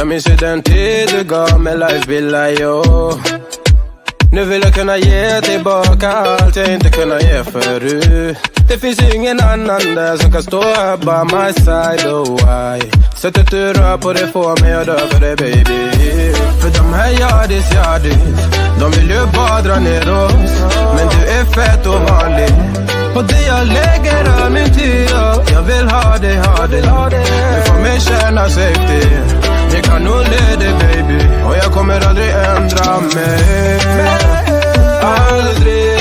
Jag minns ju den tid du gav mig life billar, yo. Nu vill jag kunna ge tillbaka allt jag inte kunnat ge förut. Det finns ingen annan där som kan stå här by my side, oh why. Sättet du rör på det får mig att dö för dig, baby. För de här yardis, de vill ju bara dra ner oss. Men du är fett och vanlig. Och det jag lägger av min tid, jag vill ha dig. Du får mig känna safety. Jag kan nog leda dig, baby. Och jag kommer aldrig ändra mig. Aldrig.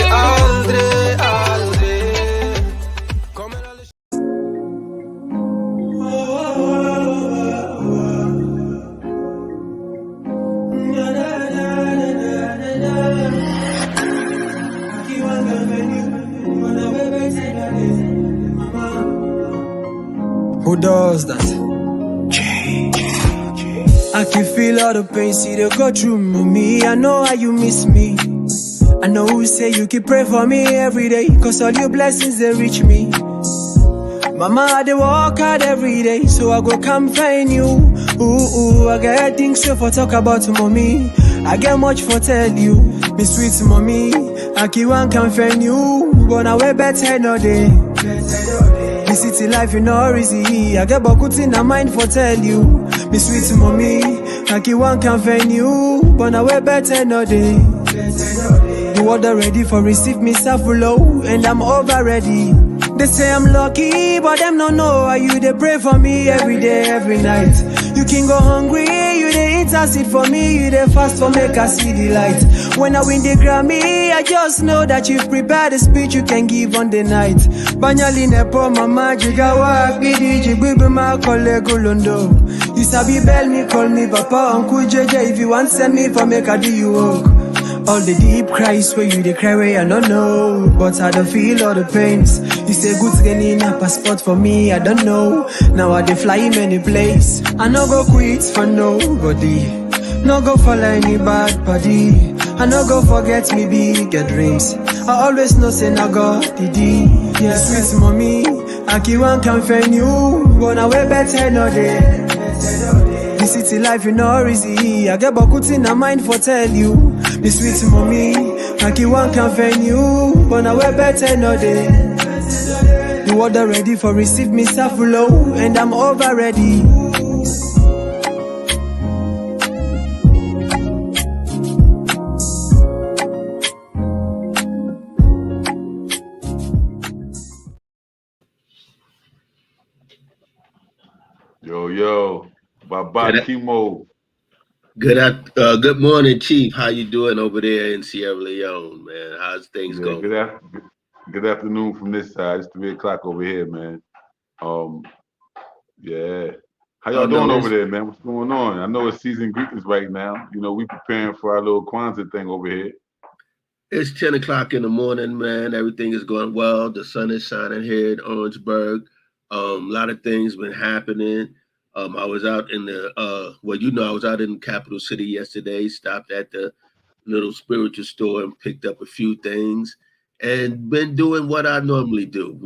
Kommer aldrig... Who does that? I can feel all the pain, see they go through me. I know how you miss me. I know who say you keep pray for me every day, cause all your blessings they reach me. Mama, I dey walk hard every day, so I go come find you. I got things to for talk about mommy. I get much for tell you, me sweet mommy. I keep one come find you, but now we better no day. This city life you know easy. I get beaucoup in my mind for tell you, me sweet mommy. I keep one come find you, but now we better no day. You order ready for receive me self low, and I'm over ready. They say I'm lucky, but them don't know how you they pray for me every day, every night. You can go hungry, you they intercede for me, you they fast for make I see the light. When I win the Grammy, I just know that you've prepared a speech you can give on the night. Banyali nepo mama jigawa, bidi jibibi ma kole gulundo. You sabi bell me, call me papa, uncle JJ, if you want send me for make I do you walk. All the deep cries where you they cry where I don't know, but I don't feel all the pains. You say good to get in a passport for me, I don't know. Now I dey fly many places. I no go quit for nobody, no go follow any bad body. I no go forget me bigger dreams. I always know say na God did it. Yeah, sweet mommy, I keep one come find you, but now we better no day. This city life you know easy. I get beaucoup in my mind for tell you, me sweet mommy. I keep one come find you, but now we better no day. You order ready for receive me self low, and I'm over ready. Yo, Baba Chemo. Good morning, Chief. How you doing over there in Sierra Leone, man? How's things going? Good afternoon from this side. It's 3 o'clock over here, man. Yeah. How y'all doing over there, man? What's going on? I know it's season greetings right now. You know, we preparing for our little Kwanzaa thing over here. It's 10 o'clock in the morning, man. Everything is going well. The sun is shining here in Orangeburg. A lot of things been happening. I was out in the, I was out in the capital city yesterday, stopped at the little spiritual store and picked up a few things and been doing what I normally do.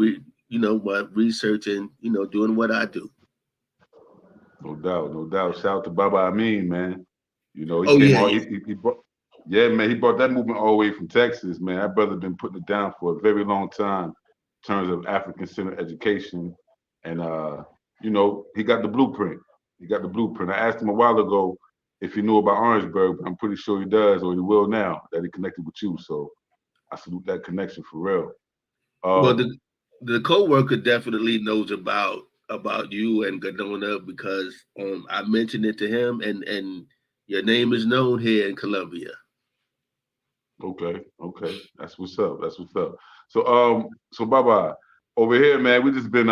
My research and, doing what I do. No doubt. Shout out to Baba Amin, man. You know, he brought that movement all the way from Texas, man. That brother been putting it down for a very long time in terms of African-centered education. And, he got the blueprint. I asked him a while ago if he knew about Orangeburg, but I'm pretty sure he does, or he will now that he connected with you. So I salute that connection for real. Well, the co-worker definitely knows about you and Gadona because I mentioned it to him, and your name is known here in Colombia. Okay, that's what's up. So Baba, over here, man, we just been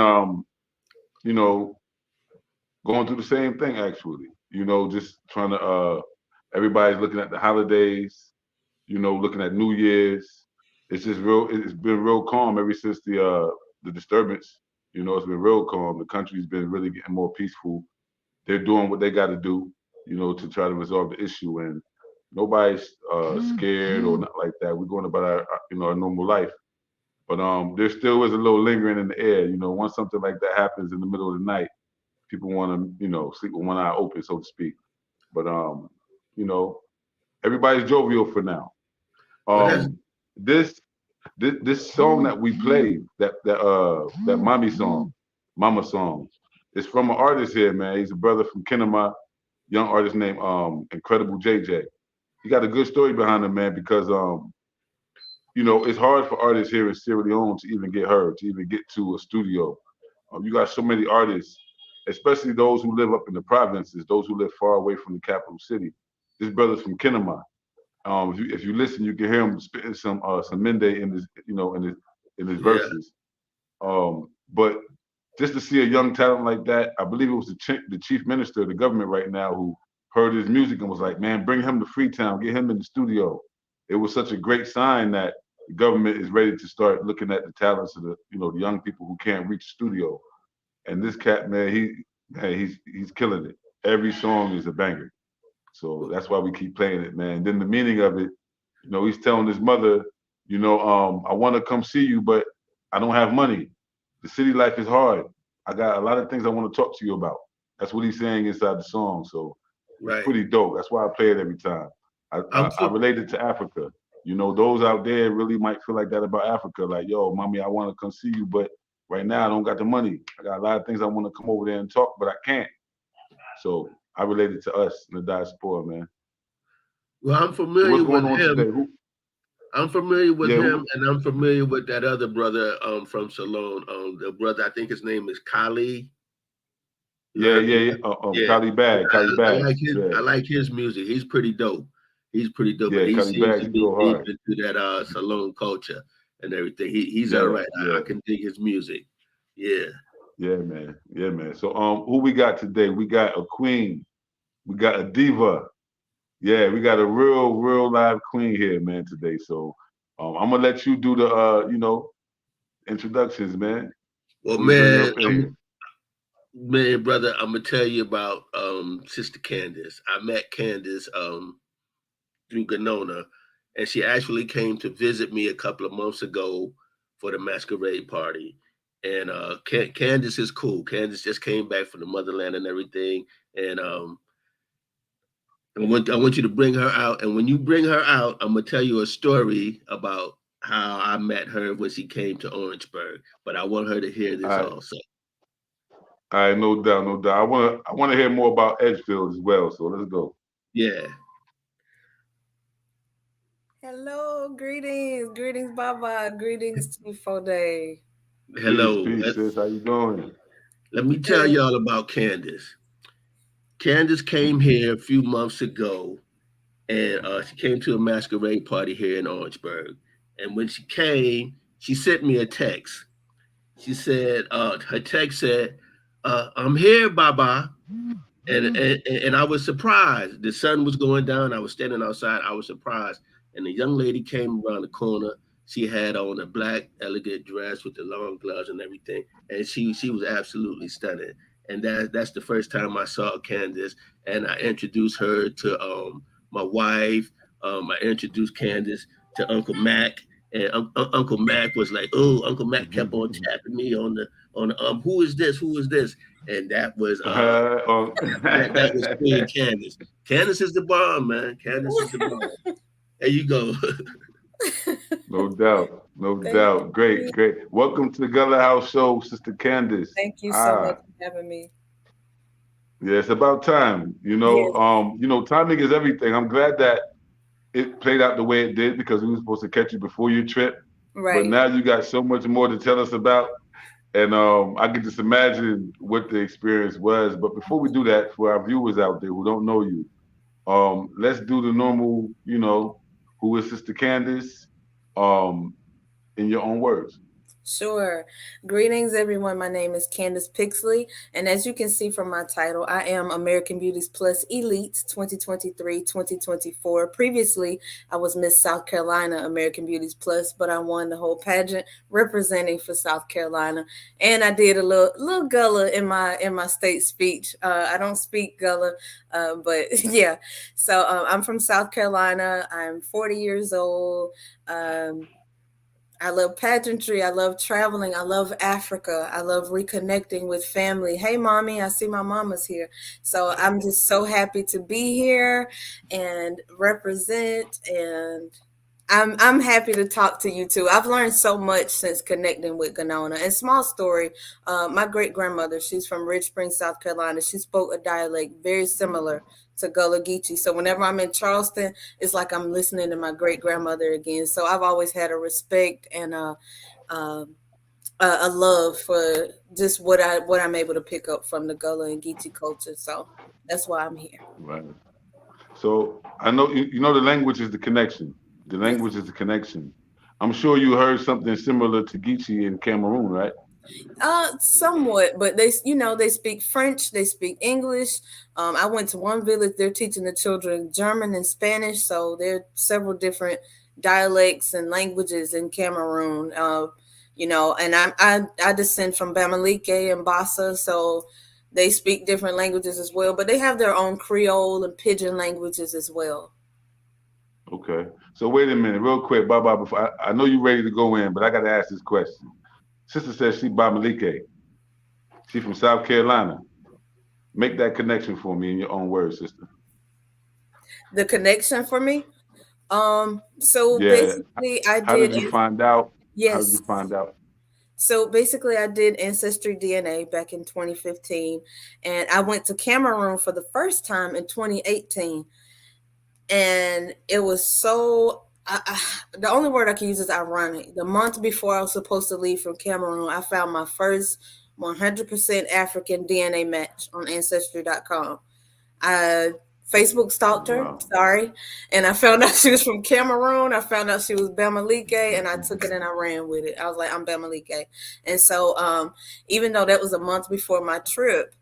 going through the same thing actually. Just trying to everybody's looking at the holidays, looking at New Year's. It's been real calm ever since the disturbance. It's been real calm. The country's been really getting more peaceful. They're doing what they got to do, to try to resolve the issue, and nobody's scared or not like that. We're going about our normal life. But there still is a little lingering in the air. Once something like that happens in the middle of the night, people want to, sleep with one eye open, so to speak. But you know, everybody's jovial for now. Well, that's Um, this this song that we played, that mommy song, mama song, is from an artist here, man. He's a brother from Kenema, young artist named Incredible JJ. He got a good story behind him, man, because you know, it's hard for artists here in Sierra Leone to even get heard, to even get to a studio. You got so many artists, especially those who live up in the provinces, those who live far away from the capital city. This brother's from Kenema. If you listen, you can hear him spitting some Mende in his, you know, in his yeah. verses. But just to see a young talent like that, I believe it was the chief minister of the government right now who heard his music and was like, "Man, bring him to Freetown, get him in the studio." It was such a great sign that the government is ready to start looking at the talents of the young people who can't reach the studio. And this cat, man, he's killing it. Every song is a banger. So that's why we keep playing it, man. Then the meaning of it, you know, he's telling his mother, I want to come see you, but I don't have money. The city life is hard. I got a lot of things I want to talk to you about. That's what he's saying inside the song. So it's Right. pretty dope. That's why I play it every time. I'm I relate it to Africa. You know, those out there really might feel like that about Africa. Like, yo, mommy, I want to come see you, but right now I don't got the money. I got a lot of things I want to come over there and talk, but I can't. So I relate it to us in the diaspora, man. well, I'm So familiar what's with going on him. today? Who? I'm familiar with Yeah, him, and I'm familiar with that other brother from Salone. The brother, I think his name is Kali. You yeah, heard yeah, me? yeah. Yeah, Cali Bag, Cali I like Bags. his. Yeah, I like his music. He's pretty dope. He's pretty dope, and yeah, he Cali seems Bags. to He be go deep hard. into that Salone culture and everything. He's all Yeah, right. I yeah, can dig his music. Yeah. yeah, man. Yeah, man. So who we got today? We got a queen. We got a diva. Yeah, we got a real live queen here, man, today. So I'm gonna let you do the introductions, man. Well, Who you bringing man, up in here? brother, I'm gonna tell you about Sister Candace. I met Candace through Ganona, and she actually came to visit me a couple of months ago for the masquerade party. And Candace is cool. Candace just came back from the motherland and everything. And I want you to bring her out. And when you bring her out, I'm gonna tell you a story about how I met her when she came to Orangeburg. But I want her to hear All this right, also. all right, no doubt, no doubt. I wanna hear more about Edgefield as well. So let's go. Yeah. Hello, greetings, Baba, greetings, Day. Peace, Hello. peace, sis. How you doing? Let me tell y'all about Candace. Candace came here a few months ago, and she came to a masquerade party here in Orangeburg. And when she came, she sent me a text. She said, her text said, "I'm here, Baba." And I was surprised. The sun was going down. I was standing outside. I was surprised. And the young lady came around the corner. She had on a black elegant dress with the long gloves and everything. And she was absolutely stunning. And that's the first time I saw Candace. And I introduced her to my wife. I introduced Candace to Uncle Mac. And Uncle Mac was like, "Oh," Uncle Mac kept on tapping me on the who is this? Who is this? And that was that was Queen Candace. Candace is the bomb, man. Candace is the bomb. There you go. No doubt, no Thank doubt. Great, you. great. Welcome to the Gullah House Show, Sister Candace. Thank you so much Ah, for having me. yeah, it's about time. Yes, Timing is everything. I'm glad that it played out the way it did because we were supposed to catch you before your trip, but right. now you got so much more to tell us about, and I can just imagine what the experience was. But before we do that, for our viewers out there who don't know you, let's do the normal. Who is Sister Candace? Um, in your own words. Sure. Greetings, everyone. My name is Candace Pixley. And as you can see from my title, I am American Beauties Plus Elite 2023-2024. Previously, I was Miss South Carolina American Beauties Plus, but I won the whole pageant representing for South Carolina. And I did a little Gullah in my state speech. I don't speak Gullah, but yeah. So I'm from South Carolina. I'm 40 years old. I love pageantry. I love traveling. I love Africa. I love reconnecting with family. Hey, mommy, I see my mama's here. So I'm just so happy to be here and represent. And I'm happy to talk to you too. I've learned so much since connecting with Ganona. And small story, my great grandmother, she's from Ridge Springs, South Carolina. She spoke a dialect very similar to Gullah Geechee. So whenever I'm in Charleston, it's like I'm listening to my great grandmother again. So I've always had a respect and a love for just what I'm able to pick up from the Gullah and Geechee culture. So that's why I'm here. Right. So I know you know the language is the connection. The Yes. language is the connection. I'm sure you heard something similar to Geechee in Cameroon, right? Somewhat, but they speak French, they speak English. I went to one village, they're teaching the children German and Spanish, so there are several different dialects and languages in Cameroon. And I descend from Bamileke and Bassa, so they speak different languages as well, but they have their own Creole and Pidgin languages as well. Okay. So wait a minute, real quick, Baba. Before I know you're ready to go in, but I got to ask this question. Sister says she Bamalike. She from South Carolina. Make that connection for me in your own words, sister. The connection for me. So Yeah. basically, I How did. did you find out? How did you Yes. find out? So basically, I did Ancestry DNA back in 2015, and I went to Cameroon for the first time in 2018. And it was so, the only word I can use is ironic. The month before I was supposed to leave from Cameroon, I found my first 100% African DNA match on Ancestry.com. I Facebook stalked her, Wow. sorry, and I found out she was from Cameroon. I found out she was Bamalike, and I took it and I ran with it. I was like, I'm Bamalike. And so, even though that was a month before my trip,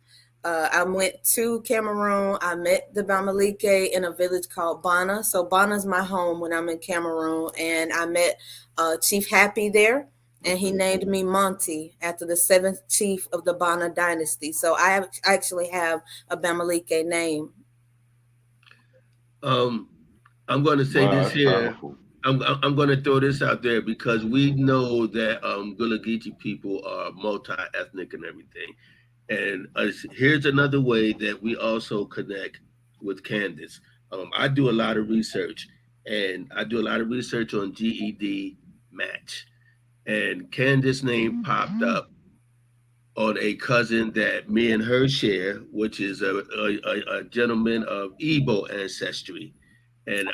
I went to Cameroon. I met the Bamalike in a village called Bana. So Bana's my home when I'm in Cameroon, and I met Chief Happy there, and he named me Monty after the seventh chief of the Bana dynasty. So I actually have a Bamalike name. I'm going to say Wow, this that's here. powerful. I'm going to throw this out there because we know that Gullah Geechee people are multi-ethnic and everything. And here's another way that we also connect with Candace. I do a lot of research, and I do a lot of research on GED match. And Candace's name popped up on a cousin that me and her share, which is a gentleman of Igbo ancestry. And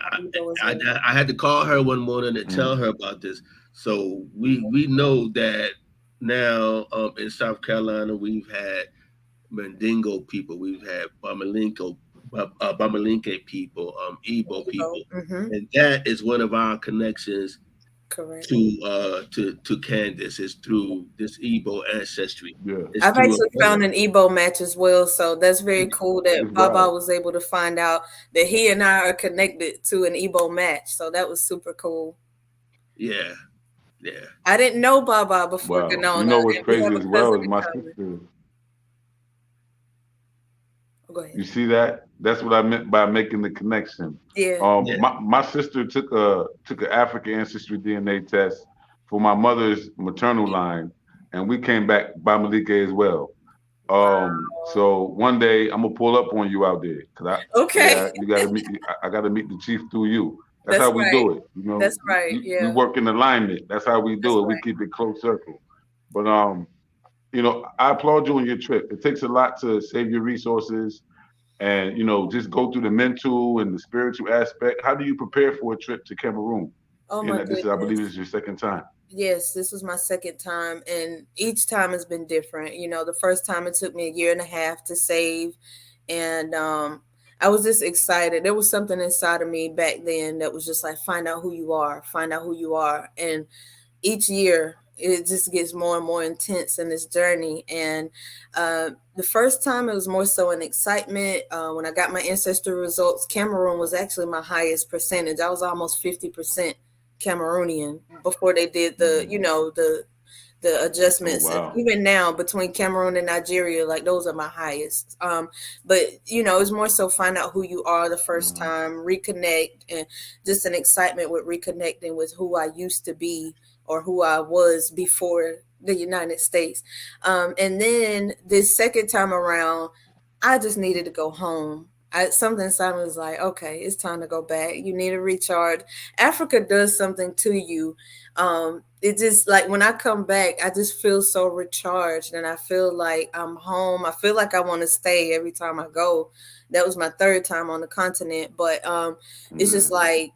I had to call her one morning to Mm. tell her about this. So we know that now in South Carolina we've had Mandingo people, we've had Bamalinke people, Igbo people, Mm-hmm. and that is one of our connections Correct. to Candace is through this Igbo ancestry. Yeah. It's I've through a actually found an Igbo match as well, so that's very cool that It's Baba right. was able to find out that he and I are connected to an Igbo match. So that was super cool. yeah, yeah. I didn't know Baba before Wow. You Ganona, know what's and we have crazy a as well cousin is in my common. sister. Oh, go ahead. You see that? That's what I meant by making the connection. Yeah. Yeah. My sister took an African ancestry DNA test for my mother's maternal line, and we came back by Malika as well. Wow. So one day I'm gonna pull up on you out there, cause Okay. yeah, you gotta meet. I gotta meet the chief through you. That's That's how we right. do it. You know, That's right. we Yeah. work in alignment. That's how we That's do it. We right. keep it close circle. But I applaud you on your trip. It takes a lot to save your resources and just go through the mental and the spiritual aspect. How do you prepare for a trip to Cameroon? Oh And my this is, I believe, this goodness. is your second time. Yes, this was my second time, and each time has been different. The first time it took me a year and a half to save, and I was just excited. There was something inside of me back then that was just like, find out who you are, find out who you are. And each year, it just gets more and more intense in this journey. And the first time, it was more so an excitement. When I got my ancestry results, Cameroon was actually my highest percentage. I was almost 50% Cameroonian before they did the Oh adjustments. And wow. even now, between Cameroon and Nigeria, like those are my highest. But it's more so find out who you are the first Wow. time, reconnect, and just an excitement with reconnecting with who I used to be or who I was before the United States. And then this second time around, I just needed to go home. Something inside me was like, okay, it's time to go back. You need to recharge. Africa does something to you. It just like when I come back, I just feel so recharged and I feel like I'm home. I feel like I want to stay every time I go. That was my third time on the continent, but it's just like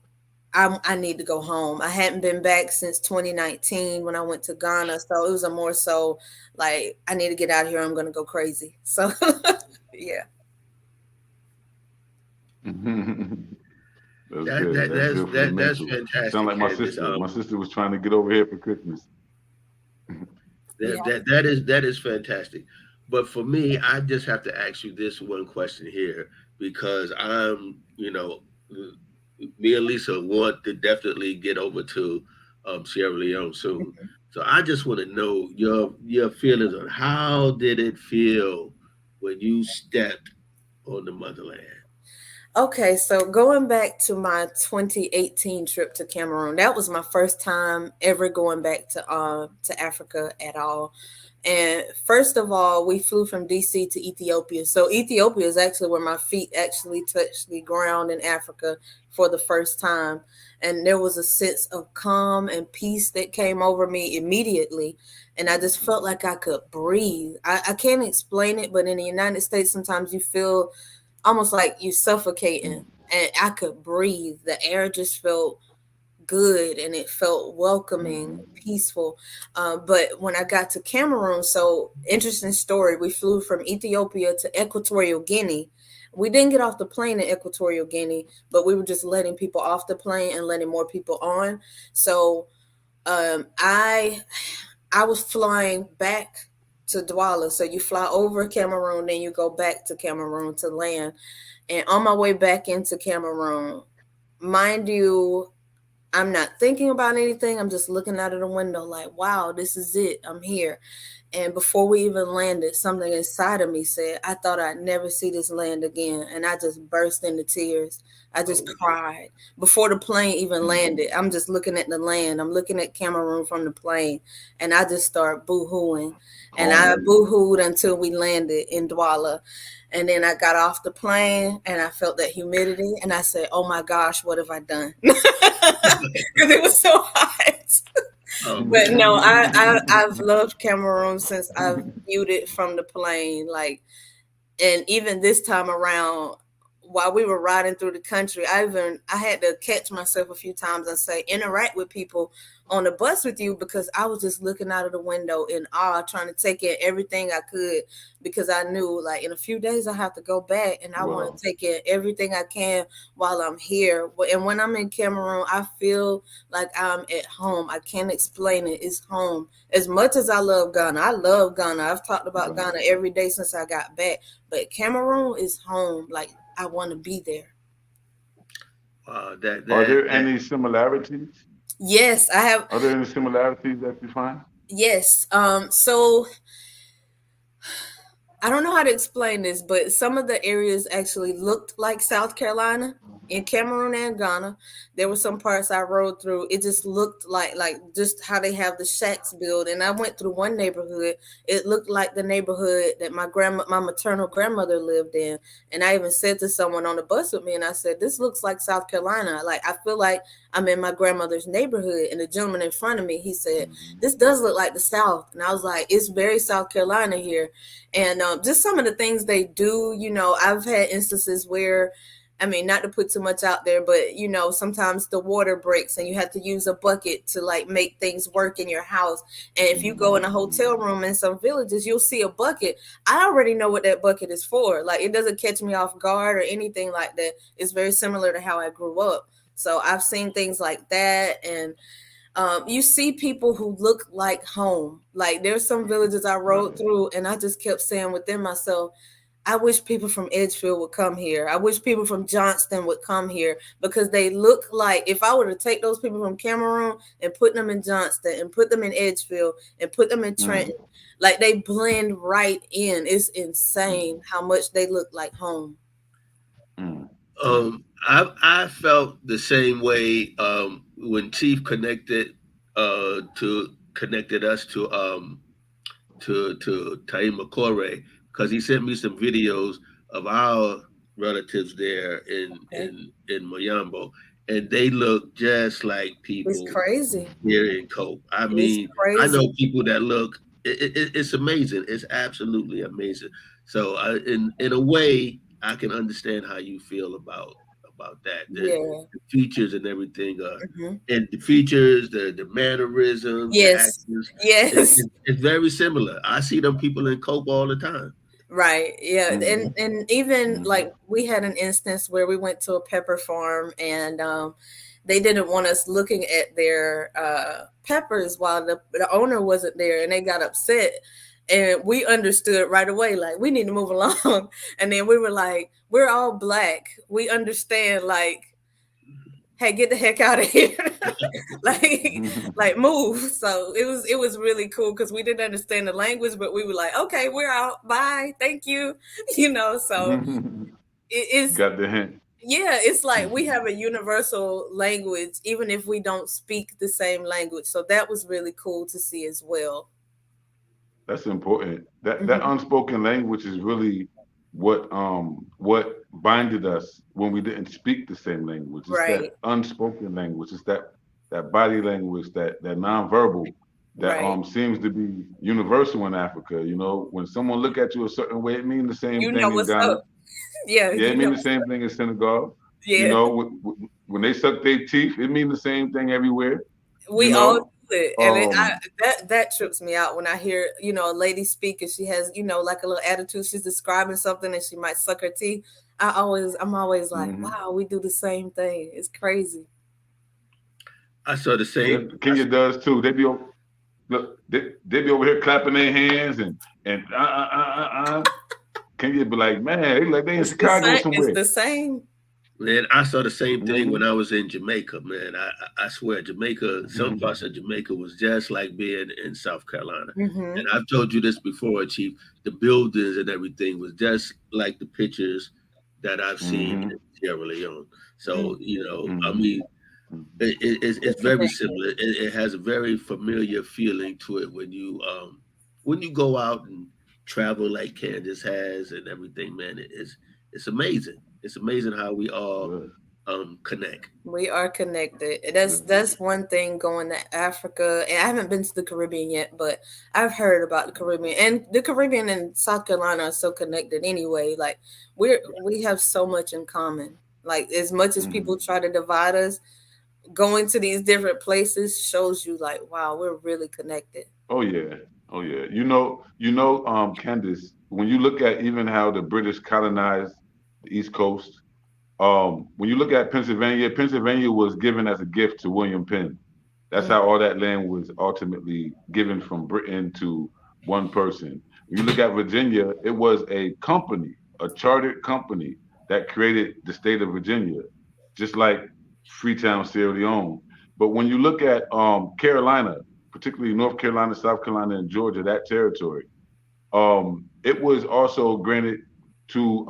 I need to go home. I hadn't been back since 2019 when I went to Ghana, so it was a more so like I need to get out of here. I'm gonna go crazy. So yeah. That's good. That's good for the That's mental. fantastic, Sound like my Candace. sister. My sister was trying to get over here for Christmas. Yeah. That is fantastic. But for me, I just have to ask you this one question here because me and Lisa want to definitely get over to Sierra Leone soon. So I just want to know your feelings on how did it feel when you stepped on the motherland? Okay, so going back to my 2018 trip to Cameroon, that was my first time ever going back to Africa at all. And first of all, we flew from DC to Ethiopia. So Ethiopia is actually where my feet actually touched the ground in Africa for the first time. And there was a sense of calm and peace that came over me immediately. And I just felt like I could breathe. I can't explain it, but in the United States, sometimes you feel almost like you suffocating. And I could breathe. The air just felt good and it felt welcoming, peaceful. But when I got to Cameroon, so interesting story. We flew from Ethiopia to Equatorial Guinea. We didn't get off the plane in Equatorial Guinea, but we were just letting people off the plane and letting more people on. So I was flying back to Douala. So you fly over Cameroon, then you go back to Cameroon to land. And on my way back into Cameroon, mind you, I'm not thinking about anything. I'm just looking out of the window like, wow, this is it. I'm here. And before we even landed, something inside of me said, I thought I'd never see this land again. And I just burst into tears. I just Oh, cried before the plane even landed. I'm just looking at the land. I'm looking at Cameroon from the plane. And I just start boo-hooing. And I boo-hooed until we landed in Douala. And then I got off the plane and I felt that humidity. And I said, oh my gosh, what have I done? Because it was so hot. But no, I've loved Cameroon since I've viewed it from the plane. Like, and even this time around, while we were riding through the country, I had to catch myself a few times and say interact with people on the bus with you because I was just looking out of the window in awe, trying to take in everything I could because I knew like in a few days I have to go back and I want to take in everything I can while I'm here. And when I'm in Cameroon, I feel like I'm at home. I can't explain it. It's home. As much as I love Ghana, I love Ghana. I've talked about Ghana every day since I got back, but Cameroon is home. Like I want to be there. Are there any similarities? Yes, I have. Are there any similarities that you find? Yes. So I don't know how to explain this, but some of the areas actually looked like South Carolina in Cameroon and Ghana. There were some parts I rode through. It just looked like just how they have the shacks built. And I went through one neighborhood. It looked like the neighborhood that my maternal grandmother lived in. And I even said to someone on the bus with me, and I said, "This looks like South Carolina. Like I feel like I'm in my grandmother's neighborhood." And the gentleman in front of me, he said, "This does look like the South." And I was like, "It's very South Carolina here." And just some of the things they do, I've had instances where, I mean, not to put too much out there, but sometimes the water breaks and you have to use a bucket to like make things work in your house. And if you go in a hotel room in some villages, you'll see a bucket. I already know what that bucket is for. Like it doesn't catch me off guard or anything like that. It's very similar to how I grew up. So I've seen things like that. And you see people who look like home. Like there's some villages I rode through and I just kept saying within myself, I wish people from Edgefield would come here. I wish people from Johnston would come here because they look like if I were to take those people from Cameroon and put them in Johnston and put them in Edgefield and put them in Trenton, like they blend right in. It's insane how much they look like home. I felt the same way when Chief connected to connected us to Taima Corey, because he sent me some videos of our relatives there Okay. in Moyambo, and they look just like It's people crazy. here in Cope. I It's mean, I crazy. know people that look. It's amazing. It's absolutely amazing. So, in a way, I can understand how you feel about that. Yeah. The features and everything are, Hmm. and the features, the mannerisms, the Yes. actions. Yes. It's very similar. I see them people in Cope all the time. Right. Yeah. Hmm. And even Hmm. like we had an instance where we went to a pepper farm and they didn't want us looking at their peppers while the owner wasn't there and they got upset. And we understood right away, like we need to move along. And then we were like, we're all black. We understand, like, hey, get the heck out of here. like like move. So it was really cool because we didn't understand the language, but we were like, okay, we're out, bye, thank you. So it is. Got the hint. Yeah, it's like we have a universal language even if we don't speak the same language, so that was really cool to see as well. That's important. That Hmm. unspoken language is really what binded us when we didn't speak the same language. It's that Right. unspoken language. It's that body language, that nonverbal that Right. seems to be universal in Africa. You know, when someone look at you a certain way, it means the same You know thing in what's Ghana. up. Yeah, Yeah, it you know means the what's same up. thing in Senegal. You Yeah. know, when they suck their teeth, it means the same thing everywhere. You We all do know, it, and um, that trips me out when I hear a lady speak and she has like a little attitude. She's describing something and she might suck her teeth. I'm always like, mhm. wow, we do the same thing. It's crazy. I saw the Yeah, same. Kenya does too. Look, they be over here clapping their hands and Kenya be like, man, they like they in It's the Chicago same. It's somewhere. the same. Man, I saw the same thing when Hmm. I was in Jamaica, man. I swear, Jamaica, some parts of Jamaica was just like being in South Carolina. Hmm. And I've told you this before, Chief. The buildings and everything was just like the pictures that I've seen Hmm. in Sierra Leone. So, Hmm. I Hmm. mean, Hmm. it's We're very connected. similar. It has a very familiar feeling to it when you go out and travel like Candace has and everything, man. It's amazing. It's amazing how we all Good, connect. We are connected. That's good. one thing going to Africa, and I haven't been to the Caribbean yet, but I've heard about the Caribbean, and the Caribbean and South Carolina are so connected anyway. Like we have so much in common. Like as much as Hmm. people try to divide us, going to these different places shows you like, wow, we're really connected. Oh yeah, oh yeah. Candace, when you look at even how the British colonized the East Coast, when you look at Pennsylvania, Pennsylvania was given as a gift to William Penn. That's Mm, how all that land was ultimately given from Britain to one person. When you look at Virginia, it was a company, a chartered company that created the state of Virginia, just like Freetown, Sierra Leone. But when you look at Carolina, particularly North Carolina, South Carolina, and Georgia, that territory, it was also granted to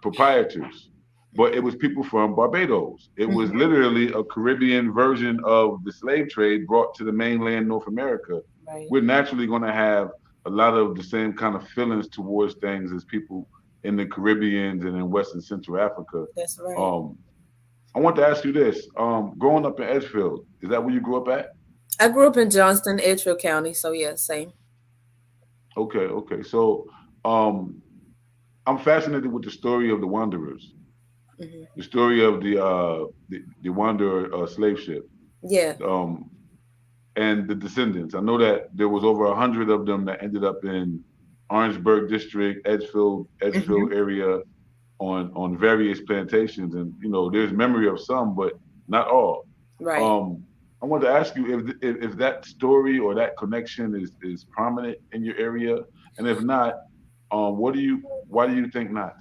proprietors, but it was people from Barbados. It was mhm. literally a Caribbean version of the slave trade brought to the mainland North America. Right. We're naturally going to have a lot of the same kind of feelings towards things as people in the Caribbean and in West and Central Africa. That's right. Um, I want to ask you this: growing up in Edgefield, is that where you grew up at? I grew up in Johnston, Edgefield County, so yeah, same. Okay, okay. So um, I'm fascinated with the story of the Wanderers, Hmm. the story of the Wanderer slave ship, Yeah. um, and the descendants. I know that there was over 100 of them that ended up in Orangeburg district, Hmm. Edgefield area on various plantations, and there's memory of some, but not all. Right. Um, I wanted to ask you if that story or that connection is prominent in your area, and if not, why do you think not?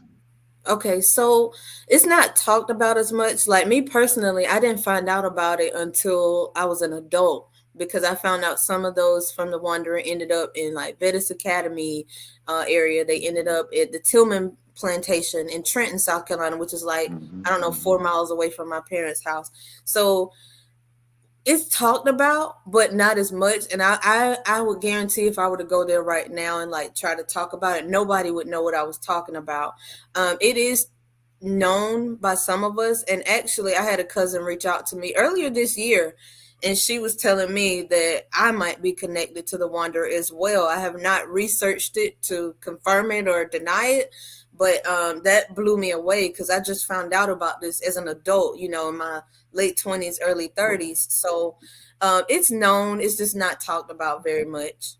Okay, so it's not talked about as much. Like me personally, I didn't find out about it until I was an adult because I found out some of those from the Wanderer ended up in like Bettis Academy area. They ended up at the Tillman Plantation in Trenton, South Carolina, which is like, Hmm. I don't know, Hmm. 4 miles away from my parents' house. So It's talked about, but not as much. And I would guarantee if I were to go there right now and like try to talk about it, nobody would know what I was talking about. It is known by some of us. And actually, I had a cousin reach out to me earlier this year, and she was telling me that I might be connected to the Wanderer as well. I have not researched it to confirm it or deny it, but that blew me away because I just found out about this as an adult, you know, in my late 20s, early 30s. So it's known, it's just not talked about very much.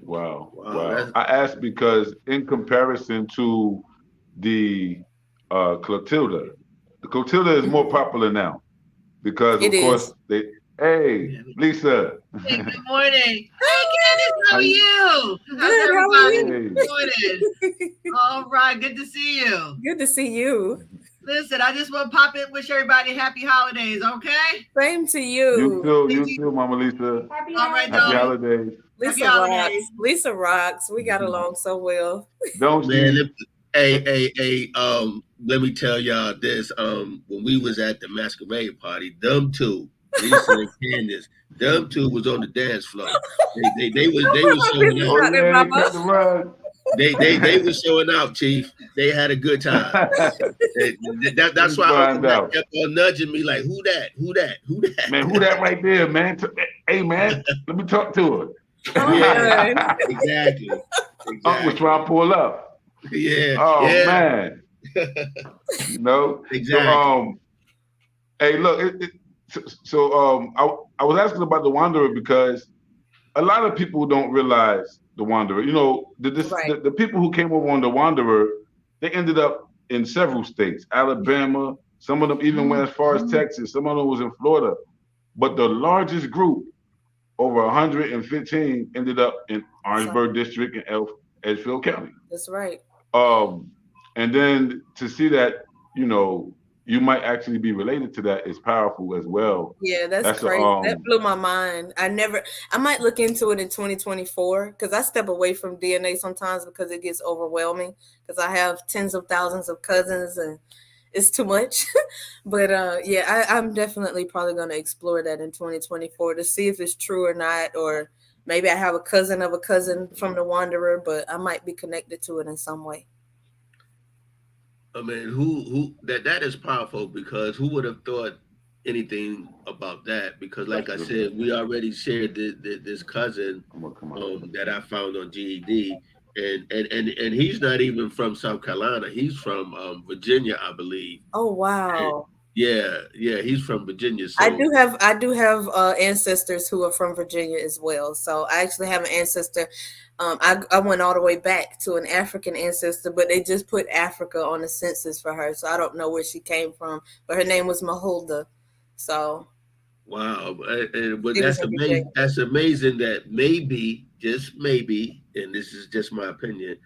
Wow. I asked because in comparison to the Clotilda, the Clotilda is more popular now because, It of course, is. hey, Lisa. Hey, good morning. Hey, Candace, how are you? How's Good, how are everybody? you? Hey. Morning. All right, good to see you. Good to see you. Listen, I just want to pop in, wish everybody happy holidays, okay? Same to You you. too, Mama Lisa. All right, Happy darling. holidays. Happy Lisa holidays. rocks. Lisa rocks. We got along so well. Don't Man, she? let me tell y'all this. When we was at the masquerade party, them two, Lisa and Candace, them two was on the dance floor. They was showing Business out. Oh out there, yeah, they Mama. cut the rug. They was showing out, Chief. They had a good time. That's why Uncle Find Matt out. kept on nudging me like, who that? Who that? Who that? Man, who that right there, man? Hey, man, let me talk to her. Oh, good. Exactly. Uncle was trying to pull up. Yeah. Oh yeah. man. You know. Exactly. So hey, look. I was asking about the Wanderer because a lot of people don't realize the Wanderer. You know, Right. the people who came over on the Wanderer, they ended up in several states, Alabama. Some of them even went as far as Texas. Some of them was in Florida. But the largest group, over 115, ended up in Orangeburg District in Edgefield County. That's right. And then to see that, you know, you might actually be related to that is powerful as well. Yeah, that's A crazy. That blew my mind. I might look into it in 2024 because I step away from DNA sometimes because it gets overwhelming because I have tens of thousands of cousins and it's too much. But yeah, I'm definitely probably going to explore that in 2024 to see if it's true or not, or maybe I have a cousin of a cousin from the Wanderer, but I might be connected to it in some way. I mean, who that is powerful because who would have thought anything about that? Because, like I said, we already shared this cousin that I found on GED, and he's not even from South Carolina. He's from Virginia, I believe. Oh wow. Yeah, he's from Virginia. So I do have ancestors who are from Virginia as well. So I actually have an ancestor. I went all the way back to an African ancestor, but they just put Africa on the census for her, so I don't know where she came from. But her name was Mahulda. So wow, but she was that's in amazing. Virginia. That's amazing that maybe, just maybe, and this is just my opinion,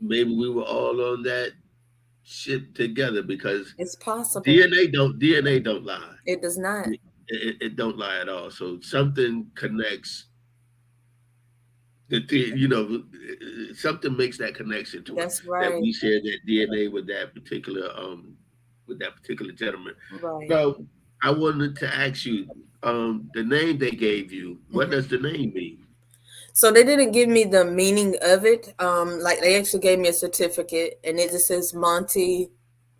maybe we were all on that shit together because It's possible. DNA don't lie. It does not. It don't lie at all. So something connects you know, something makes that connection to That's us that right. we share that DNA with that particular gentleman. Right. So I wanted to ask you, the name they gave you, what does the name mean? So they didn't give me the meaning of it. Like they actually gave me a certificate, and it just says Monty,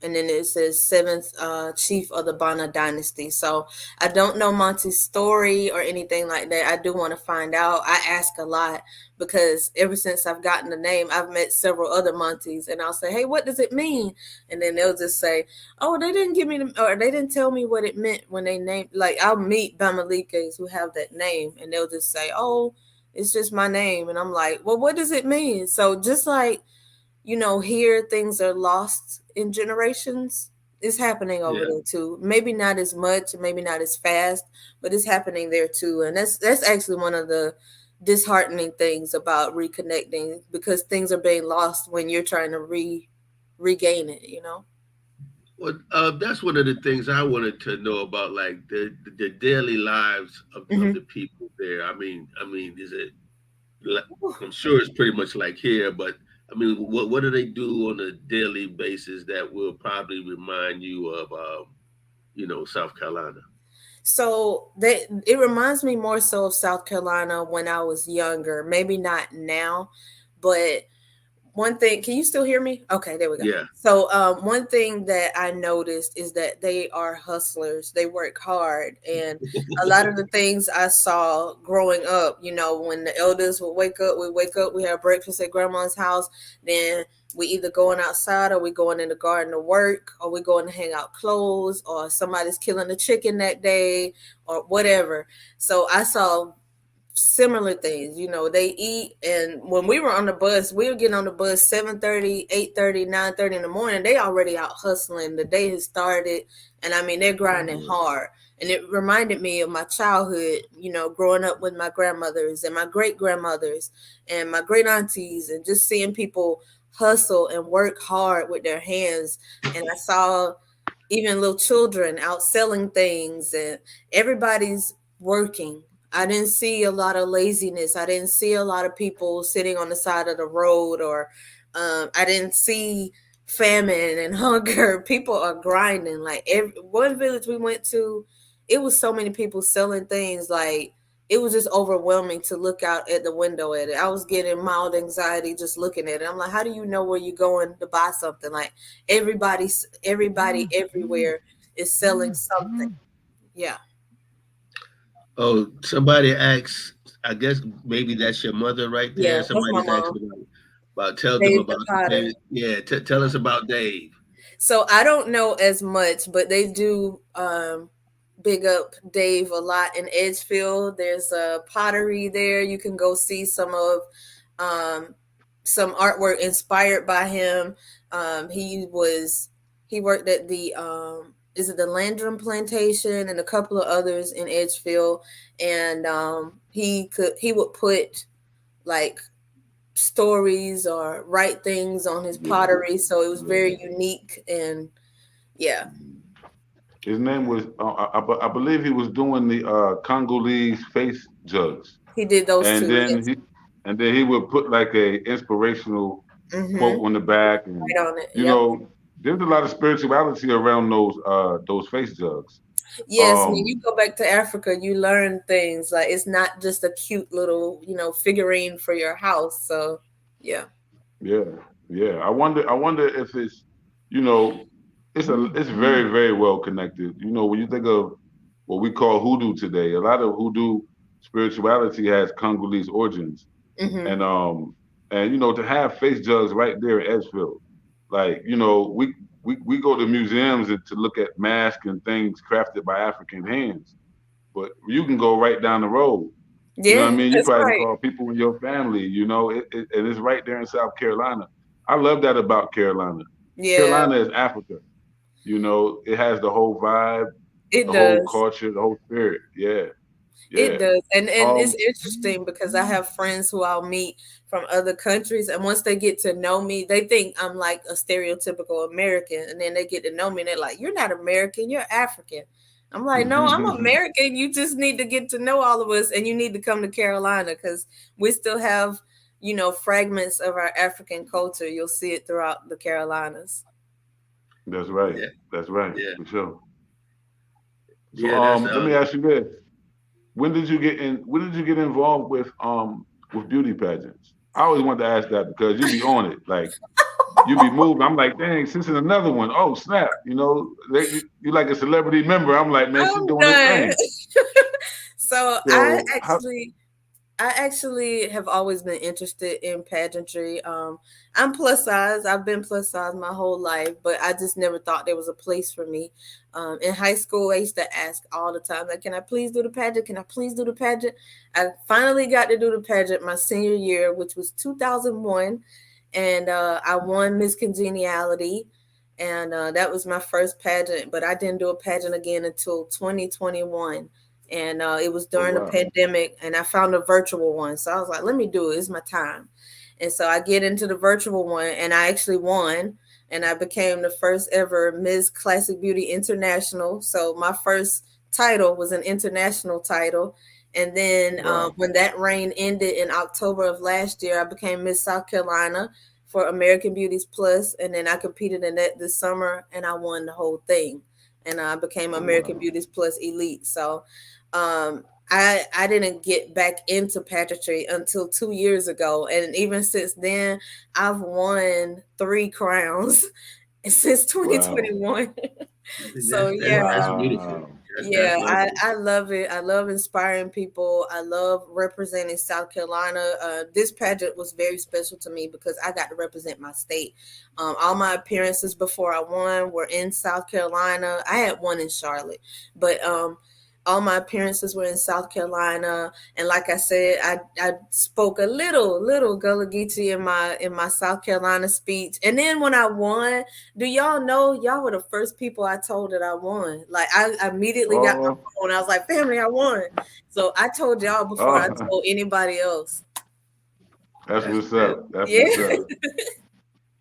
and then it says seventh chief of the Bana dynasty. So I don't know Monty's story or anything like that. I do want to find out. I ask a lot because ever since I've gotten the name, I've met several other Montys, and I'll say, "Hey, what does it mean?" And then they'll just say, "Oh, they didn't give me or they didn't tell me what it meant when they named." Like I'll meet Bamalikes who have that name, and they'll just say, "Oh, it's just my name." And I'm like, well, what does it mean? So just like, you know, here things are lost in generations. It's happening over there too. Maybe not as much, maybe not as fast, but it's happening there too. And that's actually one of the disheartening things about reconnecting because things are being lost when you're trying to regain it, you know? Well, that's one of the things I wanted to know about, like the daily lives of the people there. I mean, is it? I'm sure it's pretty much like here, but I mean, what do they do on a daily basis that will probably remind you of, South Carolina? So it reminds me more so of South Carolina when I was younger. Maybe not now, but one thing, can you still hear me? Okay, there we go. Yeah. So one thing that I noticed is that they are hustlers. They work hard, and a lot of the things I saw growing up, when the elders would wake up, we have breakfast at grandma's house, then we either going outside or we going in the garden to work, or we going to hang out clothes, or somebody's killing a chicken that day, or whatever. So I saw similar things, they eat. And when we were on the bus, we would get on the bus 7:30, 8:30, 9:30 in the morning. They already out hustling. The day has started, and I mean, they're grinding hard. And it reminded me of my childhood, growing up with my grandmothers and my great grandmothers and my great aunties, and just seeing people hustle and work hard with their hands. And I saw even little children out selling things, and everybody's working. I didn't see a lot of laziness. I didn't see a lot of people sitting on the side of the road, or I didn't see famine and hunger. People are grinding. Like one village we went to, it was so many people selling things. Like it was just overwhelming to look out at the window at it. I was getting mild anxiety just looking at it. I'm like, how do you know where you're going to buy something? Like everybody everywhere is selling something. Yeah. Oh, somebody asks, I guess maybe that's your mother right Yeah, there. that's my Somebody's mom. asking about tell them Dave the about Potter. Dave. Yeah, tell us about Dave. So I don't know as much, but they do big up Dave a lot in Edgefield. There's a pottery there. You can go see um, some artwork inspired by him. He worked at the is it the Landrum Plantation and a couple of others in Edgefield, and he would put like stories or write things on his pottery, so it was very unique. And yeah, His name was, I believe he was doing the Congolese face jugs, he did those and two. then Yes. he would put like a inspirational quote Mm-hmm. on the back, and Right on it. you Yep. know, there's a lot of spirituality around those face jugs. Yes, when Um, you go back to Africa, you learn things. Like it's not just a cute little, figurine for your house. So yeah. yeah, yeah. I wonder if it's, you know, it's very, very well connected. You know, when you think of what we call hoodoo today, a lot of hoodoo spirituality has Congolese origins. Mm-hmm. And to have face jugs right there in Edgefield, like we go to museums to look at masks and things crafted by African hands, but you can go right down the road. You know what I Yeah, mean? You that's probably can right. call people in your family. And it's right there in South Carolina. I love that about Carolina. Yeah, Carolina is Africa. It has the whole vibe, it the whole does. culture, the whole spirit. Yeah, It yeah. does. And it's Um, interesting because I have friends who I'll meet from other countries, and once they get to know me, they think I'm like a stereotypical American, and then they get to know me and they're like, "You're not American, you're African." I'm like, "No, I'm American. You just need to get to know all of us, and you need to come to Carolina because we still have, fragments of our African culture. You'll see it throughout the Carolinas." that's right. Yeah, That's right, yeah, for sure. So yeah. That's let me ask you this. When did you get involved with beauty pageants? I always wanted to ask that because you be on it. Like you be moving. I'm like, dang, this is another one. Oh, snap. You like a celebrity member. I'm like, man, she's I'm doing this done. thing. So So how I actually have always been interested in pageantry. I'm plus size. I've been plus size my whole life, but I just never thought there was a place for me. In high school, I used to ask all the time, like, "Can I please do the pageant? Can I please do the pageant?" I finally got to do the pageant my senior year, which was 2001, and I won Miss Congeniality, and that was my first pageant. But I didn't do a pageant again until 2021, and it was Oh during the wow. pandemic, and I found a virtual one, so I was like, let me do it, it's my time. And so I get into the virtual one, and I actually won, and I became the first ever Ms. Classic Beauty International. So my first title was an international title. And then Wow. when that reign ended in October of last year, I became Miss South Carolina for American Beauties Plus, and then I competed in that this summer, and I won the whole thing. and I became Oh, American wow. Beauties Plus Elite. So I didn't get back into pageantry until 2 years ago, and even since then, I've won 3 crowns since Wow. 2021. I mean, So that's yeah, beautiful. Wow. That's yeah, lovely. I love it. I love inspiring people. I love representing South Carolina. This pageant was very special to me because I got to represent my state. All my appearances before I won were in South Carolina. I had one in Charlotte, but all my appearances were in South Carolina. And like I said, I spoke a little Gullah Geechee in my South Carolina speech. And then when I won, do y'all know y'all were the first people I told that I won? Like I immediately got my Oh, phone. I was like, family, I won. So I told y'all before I oh, told anybody else. that's That's what's that, up. That's Yeah. what's up.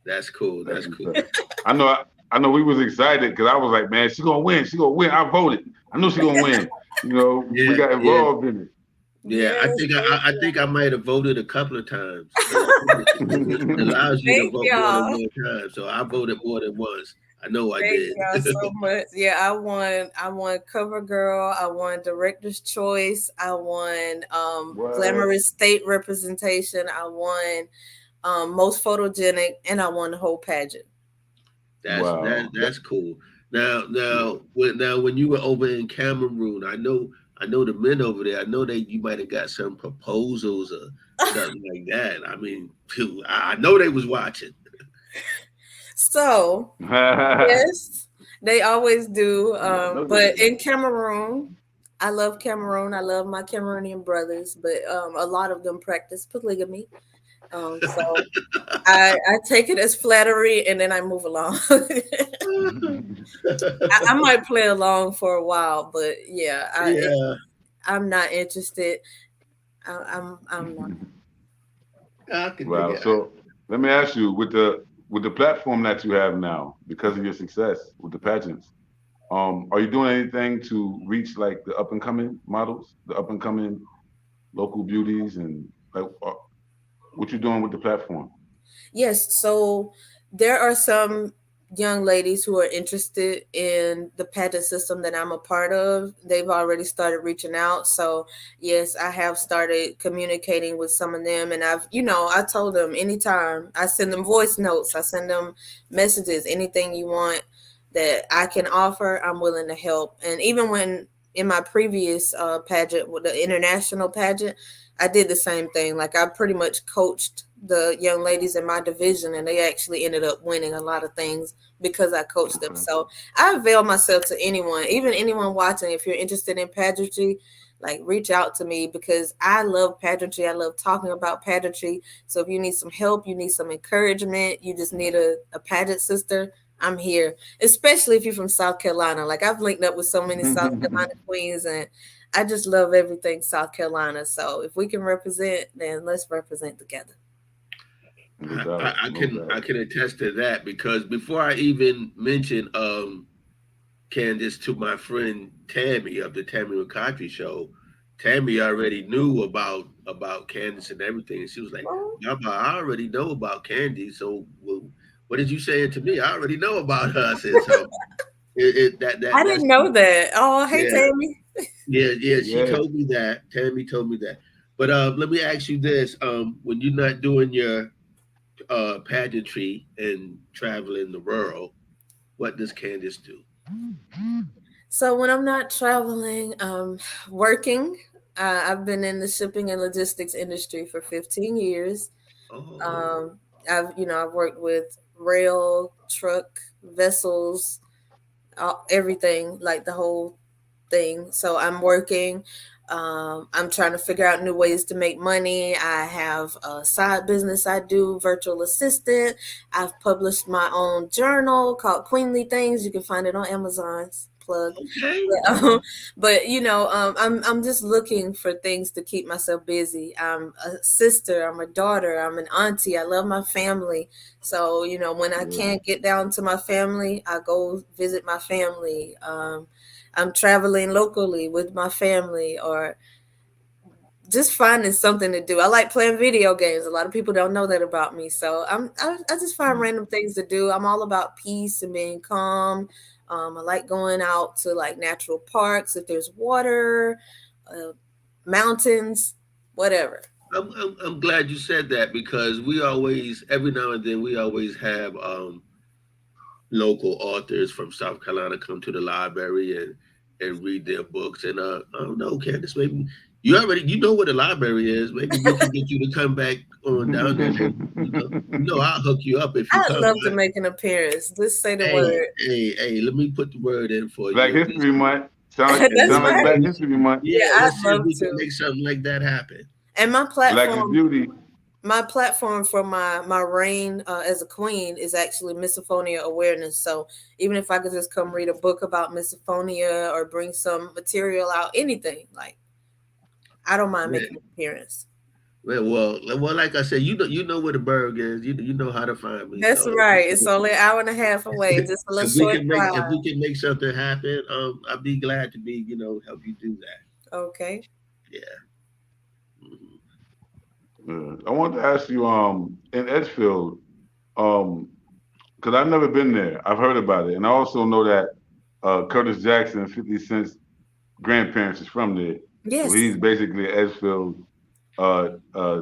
that's cool. That's That's what's cool. up. I know. I know. We was excited because I was like, man, she gonna win. She gonna win. I voted. I know she gonna win. You know, we Yeah, got yeah, involved in yeah. I Yes, think thank I you. think I might have voted a couple of times because I think it it. allows you to Thank vote more than y'all. one time. So I voted more than once. I know I Thank did. y'all so much. Yeah, I won. I won Cover Girl. I won Director's Choice. I won What? Glamorous State Representation. I won Most Photogenic, and I won the whole pageant. Wow. That's cool. Now Yeah. when you were over in Cameroon, I know the men over there. I know that you might have got some proposals or something like that. I mean, phew, I know they was watching. So I yes, they always do. know they But was in like, Cameroon, I love Cameroon. I love my Cameroonian brothers, but a lot of them practice polygamy. So I take it as flattery, and then I move along. I might play along for a while, but yeah, Yeah, I'm not interested. I'm not. I can dig wow. it. So let me ask you, with the platform that you have now, because of your success with the pageants, are you doing anything to reach like the up and coming models, the up and coming local beauties, and like what you doing with the platform? Yes, so there are some young ladies who are interested in the pageant system that I'm a part of. They've already started reaching out. So, yes, I have started communicating with some of them. And I told them anytime I send them voice notes, I send them messages, anything you want that I can offer, I'm willing to help. And even when in my previous pageant, with the international pageant, I did the same thing. Like I pretty much coached the young ladies in my division, and they actually ended up winning a lot of things because I coached them. Okay. So I avail myself to anyone, even anyone watching. If you're interested in pageantry, like reach out to me because I love pageantry. I love talking about pageantry. So if you need some help, you need some encouragement, you just need a pageant sister, I'm here. Especially if you're from South Carolina. Like I've linked up with so many South Carolina queens, and I just love everything South Carolina. So if we can represent, then let's represent together. No doubt. No I doubt. can attest to that because before I even mentioned Candace to my friend Tammy of the Tammy McCarthy show, Tammy already knew about Candace and everything. And she was like, Oh, Mama, I already know about Candy. So well, what did you say to me? I already know about her. I said so. I That's didn't know that. Oh, hey yeah, Tammy. yeah. She Yeah. told me that. Tammy told me that. But let me ask you this: when you're not doing your pageantry and traveling the world, what does Candace do? So when I'm not traveling, working. I've been in the shipping and logistics industry for 15 years. Oh, Um, I've worked with rail, truck, vessels, everything, like the whole thing. So I'm working. I'm trying to figure out new ways to make money. I have a side business I do, virtual assistant. I've published my own journal called Queenly Things. You can find it on Amazon's plug. okay. But, I'm just looking for things to keep myself busy. I'm a sister. I'm a daughter. I'm an auntie. I love my family. So when I Yeah. can't get down to my family, I go visit my family. I'm traveling locally with my family, or just finding something to do. I like playing video games. A lot of people don't know that about me. So I just find random things to do. I'm all about peace and being calm. I like going out to like natural parks if there's water, uh, mountains, whatever. I'm glad you said that because we always, every now and then, we always have local authors from South Carolina come to the library and read their books. And I don't know, Candace, maybe you know what the library is. Maybe we can get you to come back on down there. Maybe, I'll hook you up if you I'd come. love to make an appearance. Just say the Hey, word. hey, let me put the word in for Black you. History Month. Sound That's like right. Black History Month. Yeah, Yeah, let's I'd see if love we can to. make something like that happen. And Black is beauty. my platform for my reign as a queen is actually misophonia awareness. So even if I could just come read a book about misophonia or bring some material out, anything, like I don't mind Yeah. making an appearance. Well, like I said, you know where the burg is. You know how to find me. That's So right. It's only an hour and a half away, just a little short if drive. we can make something happen, I'd be glad to help you do that. Okay. Yeah. Mhm. I wanted to ask you, in Edgefield, um, because I've never been there. I've heard about it, and I also know that Curtis Jackson, 50 Cent's grandparents is from there, so Yes, he's basically an Edgefield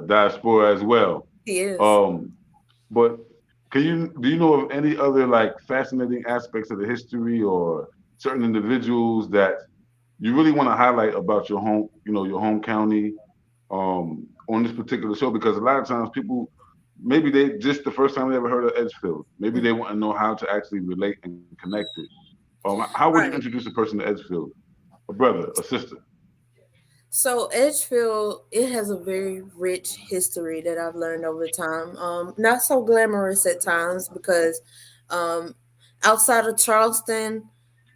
diaspora as well. he is. Um, but do you know of any other like fascinating aspects of the history or certain individuals that you really want to highlight about your home, your home county, on this particular show? Because a lot of times people, maybe they just the first time they ever heard of Edgefield, maybe they want to know how to actually relate and connect it. How would you Right. introduce a person to Edgefield? A brother, a sister? So Edgefield, it has a very rich history that I've learned over time. Not so glamorous at times because um, outside of Charleston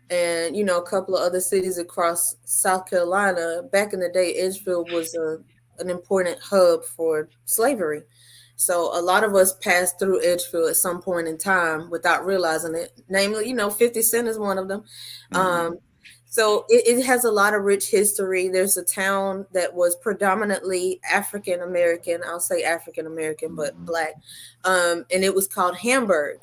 and a couple of other cities across South Carolina, back in the day, Edgefield was an important hub for slavery. So a lot of us passed through Edgefield at some point in time without realizing it. Namely, 50 Cent is one of them. Mm-hmm. Um, so it has a lot of rich history. There's a town that was predominantly African American. I'll say African American, but Mm-hmm. black. And it was called Hamburg.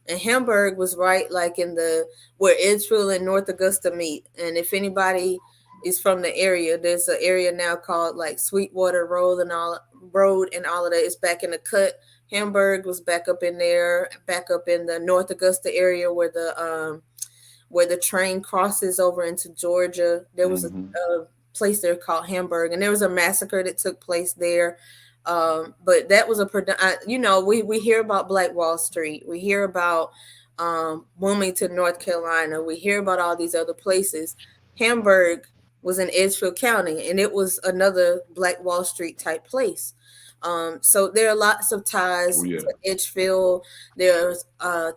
And Hamburg was right like in the where Edgefield and North Augusta meet. And if anybody is from the area, there's an area now called like Sweetwater Road and all of that. It's back in the cut. Hamburg was back up in there, back up in the North Augusta area where the train crosses over into Georgia. There was Mm-hmm. a place there called Hamburg, and there was a massacre that took place there. But that was we hear about Black Wall Street, we hear about Wilmington, North Carolina, we hear about all these other places. Hamburg was in Edgefield County, and it was another Black Wall Street type place. So there are lots of Oh ties yeah. to Edgefield. There's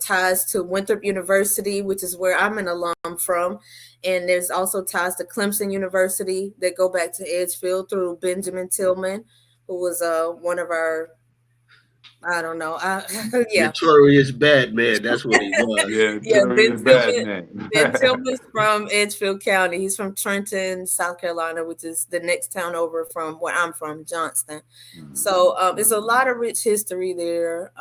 ties to Winthrop University, which is where I'm an alum from. And there's also ties to Clemson University that go back to Edgefield through Benjamin Tillman, who was one of our, I don't know, yeah. Notorious bad man. That's what he was. Yeah, Yeah, Tyrion is bad man. Ben Tillman's from Edgefield County. He's from Trenton, South Carolina, which is the next town over from where I'm from, Johnston. So it's a lot of rich history there.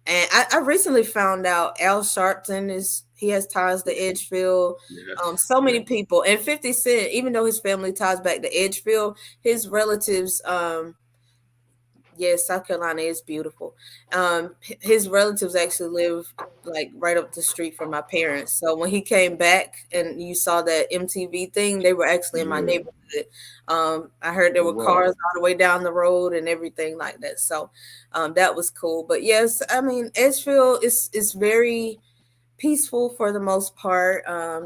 And I recently found out Al Sharpton he has ties to Edgefield. Yes. So many people. And 50 Cent, even though his family ties back to Edgefield, his relatives, yes, South Carolina is beautiful. His relatives actually live like right up the street from my parents. So when he came back and you saw that MTV thing, they were actually in my Yeah. neighborhood. I heard there Oh, were wow. cars all the way down the road and everything like that. So that was cool. But yes, I mean Edgefield is very peaceful for the most part.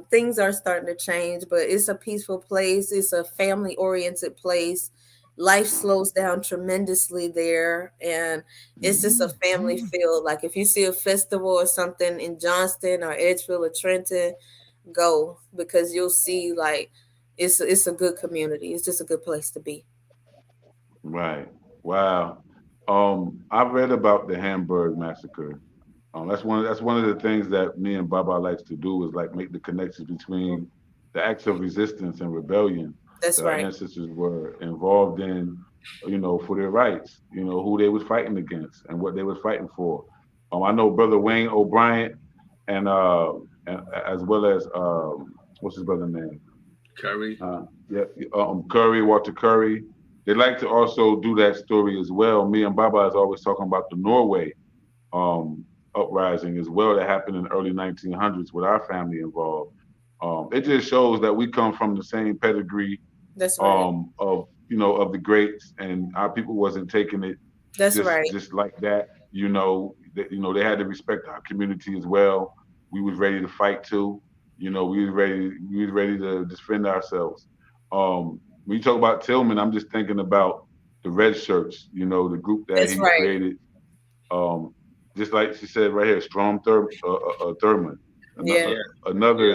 Things are starting to change, but it's a peaceful place. It's a family oriented place. Life slows down tremendously there, and it's just a family feel. Like if you see a festival or something in Johnston or Edgefield or Trenton, go because you'll see like it's a good community. It's just a good place to be. Right. Wow. I've read about the Hamburg massacre. That's one of the things that me and Baba likes to do is like make the connections between the acts of resistance and rebellion. That's that our right. ancestors were involved in, for their rights, who they was fighting against and what they was fighting for. I know Brother Wayne O'Brien and as well as what's his brother name? Curry. Yeah, Curry, Walter Curry. They like to also do that story as well. Me and Baba is always talking about the Norway um, uprising as well that happened in the early 1900s with our family involved. It just shows that we come from the same pedigree That's right. of the greats, and our people wasn't taking it That's just right. just like that. They had to respect our community as well. We was ready to fight too. We was ready to defend ourselves. When you talk about Tillman, I'm just thinking about the red shirts, the group that That's he right. created. Um, just like she said right here, Thurman, Yeah. another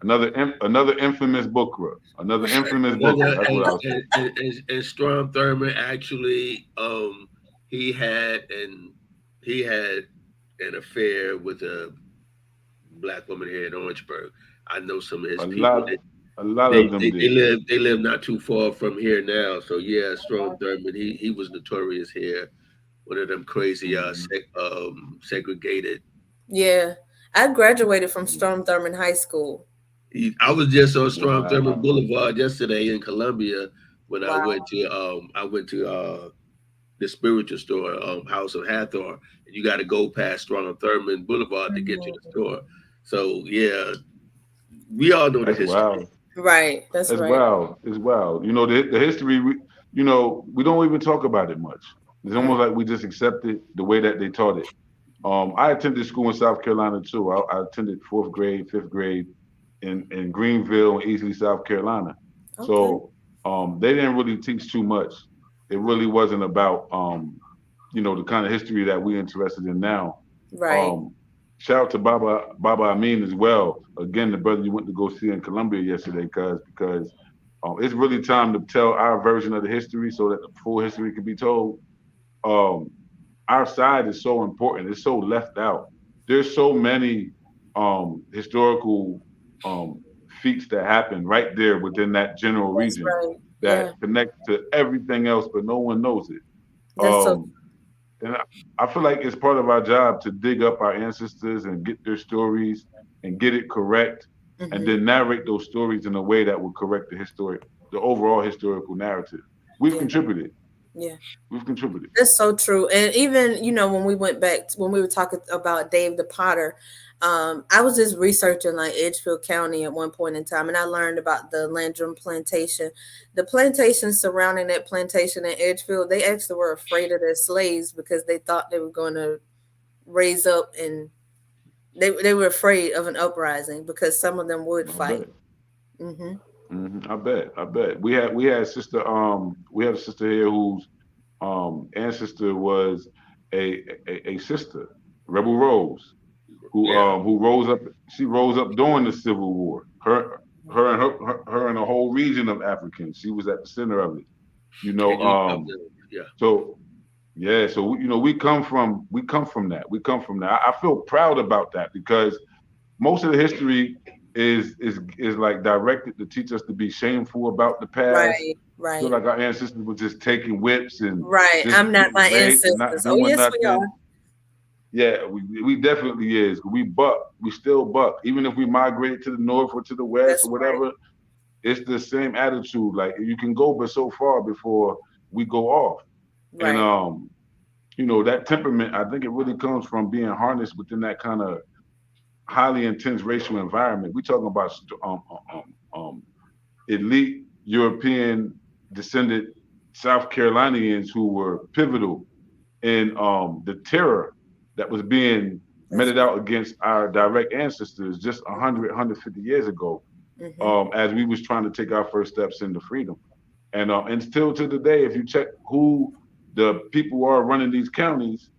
Yeah, yeah. another infamous booker, another infamous booker. Another That's what I was saying. and Strom Thurmond actually, he had an he had an affair with a black woman here in Orangeburg. I know some of his A people. lot, a lot They of them they, they did. live they live not too far from here now. So yeah, Strom Thurmond, he was notorious here. One of them crazy Hmm. segregated. Yeah. I graduated from Hmm. Storm Thurmond High School. I was just on Strom Thurmond Wow. Boulevard yesterday in Columbia when Wow. I went to the spiritual store, House of Hathor, and you got to go past Strom Thurmond Boulevard to get to the Mhm. store. So yeah, we all know the That's history. wild. Right. That's That's right. wild. It's wild. The history. We don't even talk about it much. It's Right. almost like we just accept it the way that they taught it. I attended school in South Carolina too. I attended fourth grade, fifth grade in Greenville and Easley, South Carolina. Okay. So they didn't really teach too much. It really wasn't about the kind of history that we're interested in now. Right. Um, Shout out to Baba Amin as well. Again, the brother you went to go see in Columbia yesterday, because it's really time to tell our version of the history so that the full history can be told. Um, our side is so important. It's so left out. There's so many historical um, feats that happen right there within that general That's region right. that Yeah. connect to everything else, but no one knows it. That's so. Um, and I feel like it's part of our job to dig up our ancestors and get their stories and get it correct, and Hmm. then narrate those stories in a way that will correct the overall historical narrative. We've Yeah. contributed. Yeah. We've contributed. That's so true. And even, when we went back, when we were talking about Dave the Potter, I was just researching like Edgefield County at one point in time, and I learned about the Landrum plantation. The plantations surrounding that plantation in Edgefield, they actually were afraid of their slaves because they thought they were going to raise up, and they were afraid of an uprising because some of them would I fight. bet. Hmm. I bet. I bet. We have a sister here whose ancestor was a sister, Rebel Rose, Yeah. who rose up. She rose up during the Civil War. Her and a whole region of Africans. She was at the center of it. You know. And you come to, yeah. So yeah. So we come from that. We come from that. I feel proud about that because most of the history is like directed to teach us to be shameful about the past. Right, Feel right, like our ancestors were just taking whips and right. just I'm not getting my raped and not ancestors. Oh, doing yes, we nothing. are. Yeah, we definitely is. We buck. We still buck. Even if we migrate to the north or to the west That's or right. whatever, it's the same attitude. Like you can go but so far before we go off. And Right. that temperament, I think it really comes from being harnessed within that kind of highly intense racial environment. We're talking about elite European descended South Carolinians who were pivotal in the terror that was being That's meted right. out against our direct ancestors just 100, 150 years ago, Hmm. as we was trying to take our first steps into freedom. And still to the day, if you check who the people are running these counties,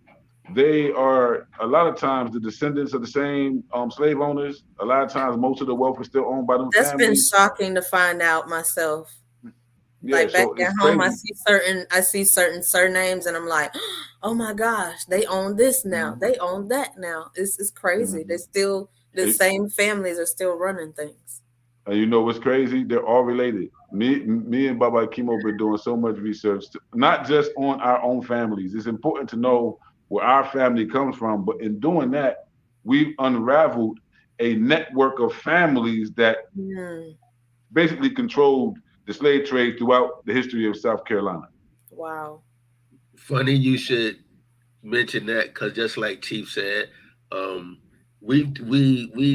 they are a lot of times the descendants of the same slave owners. A lot of times, most of the wealth is still owned by them That's been families. shocking to find out myself. Yeah, Like back so it's at home, crazy. I see certain surnames, and I'm like, oh my gosh, they own this now. Mhm, They own that now. It's crazy. They're mhm. still the It- same families are still running things. And you know what's crazy? They're all related. Me and Baba Kimo been doing so much research, not just on our own families. It's important to know where our family comes from, but in doing that, we've unraveled a network of families that Mm, basically controlled the slave trade throughout the history of South Carolina. wow. Funny you should mention that because just like Chief said, um, we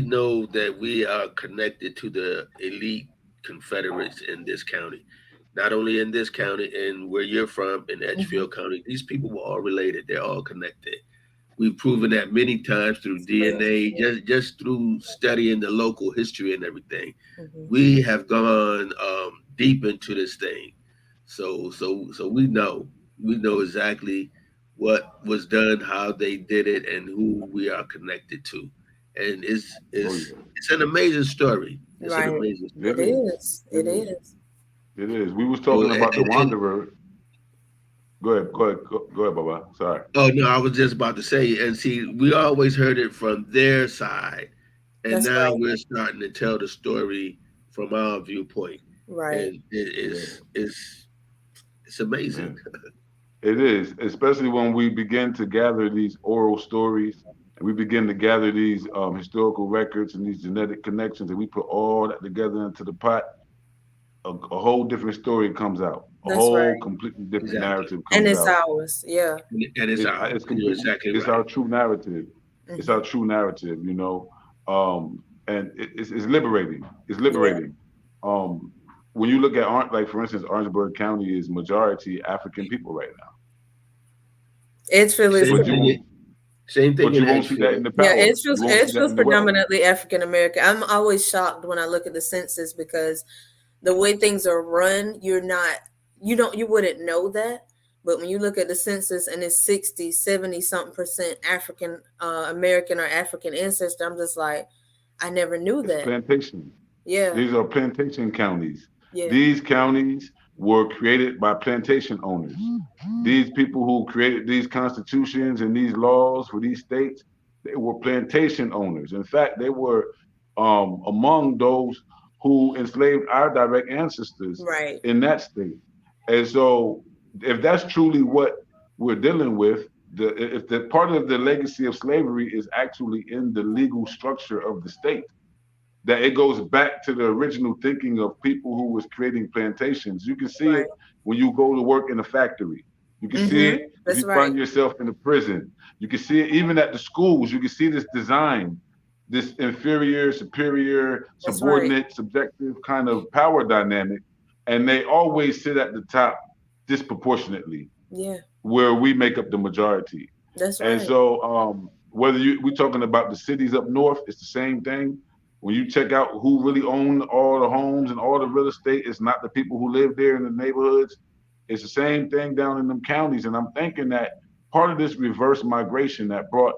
know that we are connected to the elite Confederates in this county. Not only in this county and where you're from in Hmm. Edgefield County, these people were all related. They're all connected. We've proven that many times through DNA, just through studying the local history and everything. Hmm. We have gone deep into this thing, so we know exactly what was done, how they did it, and who we are connected to, and it's Oh it's yeah, it's an amazing story. It's an Right. amazing it It story. is. is. It It is. is. It is. We was So talking about the Wanderer. Go ahead, Baba. Sorry. oh no, I was just about to say, and see, we always heard it from their side, and That's now right. we're starting to tell the story from our viewpoint, Right. and Yeah, it's amazing. man. It is, especially when we begin to gather these oral stories and we begin to gather these historical records and these genetic connections, and we put all that together into the pot. A whole different story comes out. A That's whole right. completely different Exactly, narrative And comes it's out. ours. Yeah. and it's ours. It's You're completely exactly it's right. our true narrative. It's our Hmm. true narrative, you know. And it's liberating. It's Yeah. liberating. Um, when you look at like for instance, Orangeburg County is majority African people right now, Edgefield is. Same but thing. you Same thing but you in won't see that Edgefield. in the Yeah, power. You won't see that Edgefield's in the wealth. predominantly African American. I'm always shocked when I look at the census because the way things are run, you wouldn't know that. But when you look at the census and it's 60, 70 something percent African American or African ancestor, I'm just like, I never knew It's that. plantation. Yeah, These are plantation counties. yeah, These counties were created by plantation owners. These people who created these constitutions and these laws for these states, they were plantation owners. In fact, they were among those who enslaved our direct ancestors right, in that state. And so, if that's truly what we're dealing with, if the part of the legacy of slavery is actually in the legal structure of the state, that it goes back to the original thinking of people who was creating plantations. You can see it right. when you go to work in a factory. You can see Mm-hmm. it if That's you right. find yourself in a prison. You can see it even at the schools. You can see this design, this inferior, superior, That's right. subordinate, subjective kind of power dynamic. And they always sit at the top disproportionately, Yeah, where we make up the majority. that's And right. so, whether we're talking about the cities up north, it's the same thing. When you check out who really own all the homes and all the real estate, it's not the people who live there in the neighborhoods. It's the same thing down in them counties. And I'm thinking that part of this reverse migration that brought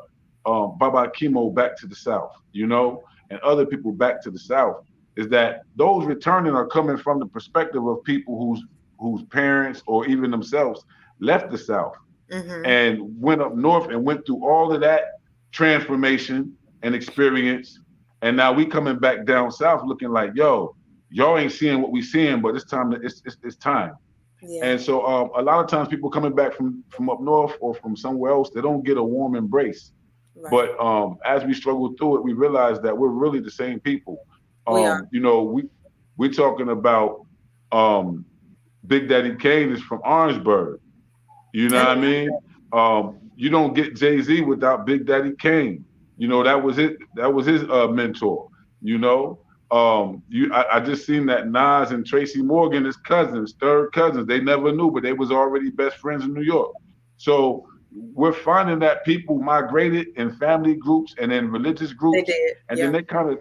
Baba Kimo back to the South, you know, and other people back to the South, is that those returning are coming from the perspective of people whose parents or even themselves left the South Mm-hmm. and went up north and went through all of that transformation and experience. And now we coming back down south looking like, yo, y'all ain't seeing what we seeing, but it's time. It's time. Yeah, And so a lot of times people coming back from up north or from somewhere else, they don't get a warm embrace. right. But as we struggle through it, we realize that we're really the same people. We are. You know, we're talking about um, Big Daddy Kane is from Orangeburg. You know I what I know. mean? You don't get Jay-Z without Big Daddy Kane. You know, that was it. That was his mentor. You know, I just seen that Nas and Tracy Morgan is cousins, third cousins. They never knew, but they was already best friends in New York. So we're finding that people migrated in family groups and in religious They groups, did. and then Yeah,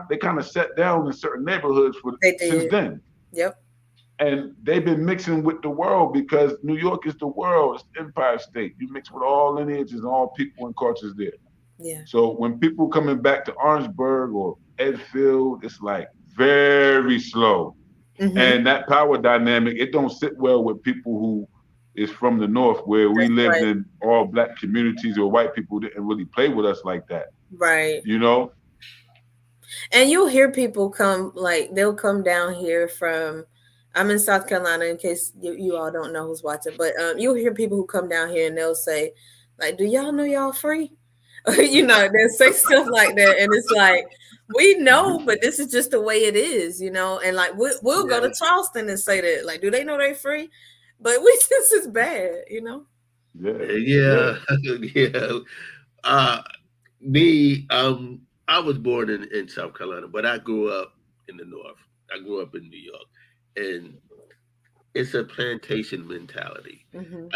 they kind of set down in certain neighborhoods for they since did. then. Yep. And they've been mixing with the world because New York is the world, it's the Empire State. You mix with all lineages and all people and cultures there. Yeah. So when people coming back to Orangeburg or Edgefield, it's like very slow. Mm-hmm. And that power dynamic, it don't sit well with people who is from the north where we That's lived right. in all black communities or white people didn't really play with us like that, Right. you know? And you'll hear people come, like they'll come down here from. I'm in South Carolina, in case you all don't know who's watching, but you'll hear people who come down here and they'll say, like, "Do y'all know y'all free?" You know, they'll say stuff like that, and it's like we know, but this is just the way it is, you know. And like we'll go Yeah, to Charleston and say that, like, do they know they free? But we this is bad, you know. Yeah, yeah. yeah, yeah. Uh, Me, I was born in South Carolina, but I grew up in the North. I grew up in New York, and it's a plantation mentality. Hmm.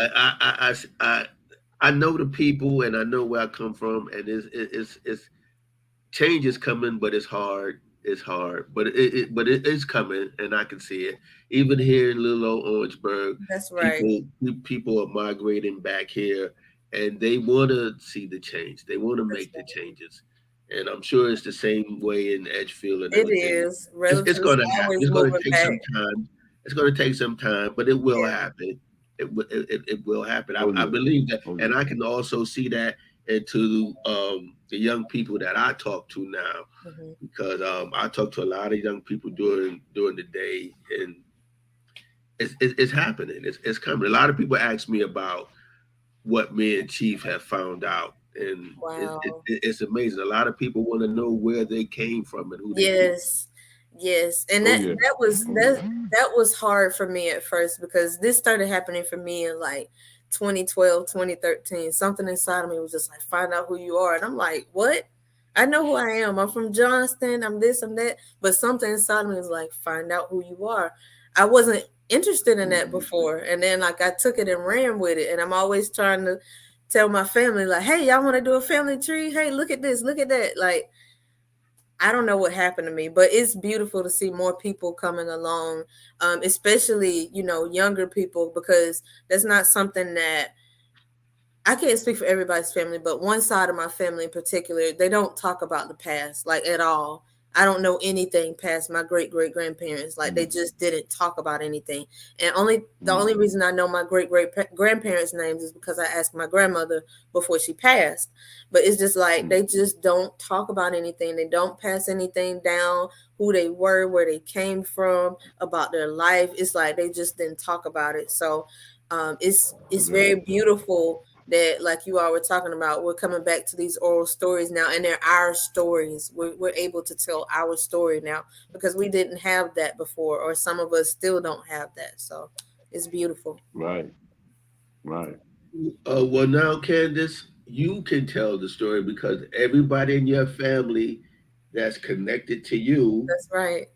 I know the people, and I know where I come from, and it's change is coming, but it's hard. It's hard, but but it is coming, and I can see it. Even here in little old Orangeburg, That's right. people are migrating back here, and they want to see the change. They want to That's make the right. changes, and I'm sure it's the same way in Edgefield and It everything. is. It's Relatives going to happen. always It's going to moving take back. some time. It's going to take some time, but it will Yeah. happen. It will happen. Oh I yeah. believe that, Oh and yeah. I can also see that into the young people that I talk to now, Hmm. because I talk to a lot of young people during the day, and it's happening. It's coming. A lot of people ask me about what me and Chief have found out, and Wow. it's amazing. A lot of people want to know where they came from and who they be. Yes, yes, and Oh that yeah. that was Oh that yeah. that was hard for me at first because this started happening for me in like 2012, 2013. Something inside of me was just like, find out who you are, and I'm like, what? I know who I am. I'm from Johnston. I'm this. I'm that. But something inside of me was like, find out who you are. I wasn't interested in that Mhm. before, and then like I took it and ran with it, and I'm always trying to tell my family like, hey, y'all want to do a family tree? Hey, look at this. Look at that. Like I don't know what happened to me, but it's beautiful to see more people coming along, especially younger people, because that's not something that I can't speak for everybody's family, but one side of my family in particular, they don't talk about the past like at all. I don't know anything past my great grandparents. Like they Mhm. just didn't talk about anything. And the only Mhm. reason I know my great grandparents' names is because I asked my grandmother before she passed. But it's just like they Mhm. just don't talk about anything. They don't pass anything down, who they were, where they came from, about their life. It's like they just didn't talk about it. So it's Yeah. very beautiful that like you all were talking about, we're coming back to these oral stories now, and they're our stories. We're able to tell our story now because we didn't have that before, or some of us still don't have that. So it's beautiful. Right. Right. Well, now, Candace, you can tell the story because everybody in your family that's connected to you That's right.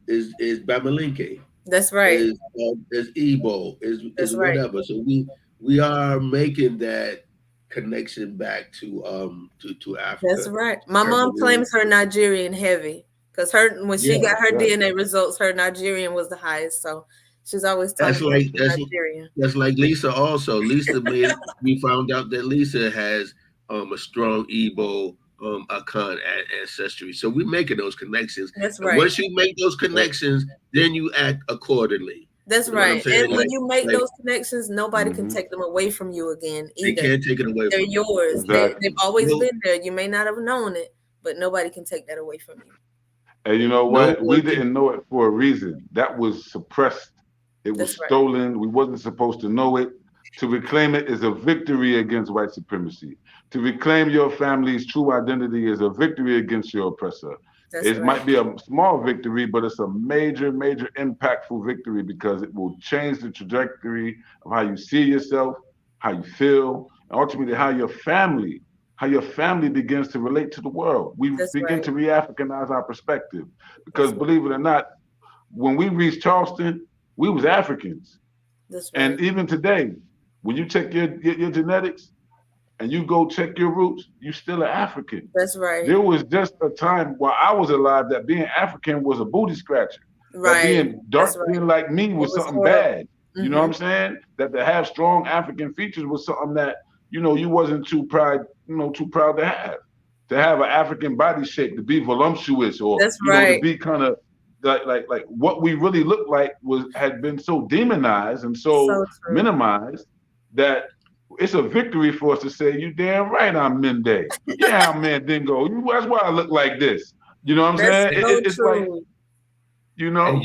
is Bamalinke, That's right. is Igbo, is That's right. whatever. So we are making that connection back to That's Africa. right. My Our mom claims her Bamalinke. Nigerian heavy because her when she Yeah, got her Right. DNA results, her Nigerian was the highest. So she's always that's talking about like she's that's Nigerian. that's like Lisa. Also, Lisa made we found out that Lisa has a strong Igbo Akan ancestry. So we're making those connections, That's and right. once you make those Yep. connections, then you act accordingly. That's You know what I'm right. saying? And when you make Like those connections, nobody can Mhm. take them away from you again they either. can't take it away They're from you. yours. They've Exactly. always No, been there. You may not have known it, but nobody can take that away from you. And you know no what? We one can. didn't know it for a reason. That was suppressed. It was That's right. stolen. We wasn't supposed to know it. To reclaim it is a victory against white supremacy. To reclaim your family's true identity is a victory against your oppressor. That's It right. might be a small victory, but it's a major, major impactful victory because it will change the trajectory of how you see yourself, how you feel, and ultimately how your family begins to relate to the world. We That's begin right. to re-Africanize our perspective. Because That's right. believe it or not, when we reached Charleston, we was Africans. That's right. And even today, when you check your genetics and you go check your roots, you still an African. That's right. There was just a time while I was alive that being African was a booty scratcher. That Right. being dark That's skin right. like me It was was something horrible. bad. You know what Mm-hmm. I'm saying? That to have strong African features was something that, you wasn't too proud to have. To have an African body shape, to be voluptuous or, That's to right. be kind of like what we really looked like had been so demonized and so So true. minimized that it's a victory for us to say, you damn right I'm Mende. Yeah, I'm Mandingo. That's why I look like this. You know what I'm That's saying? so It's like, true. you know, And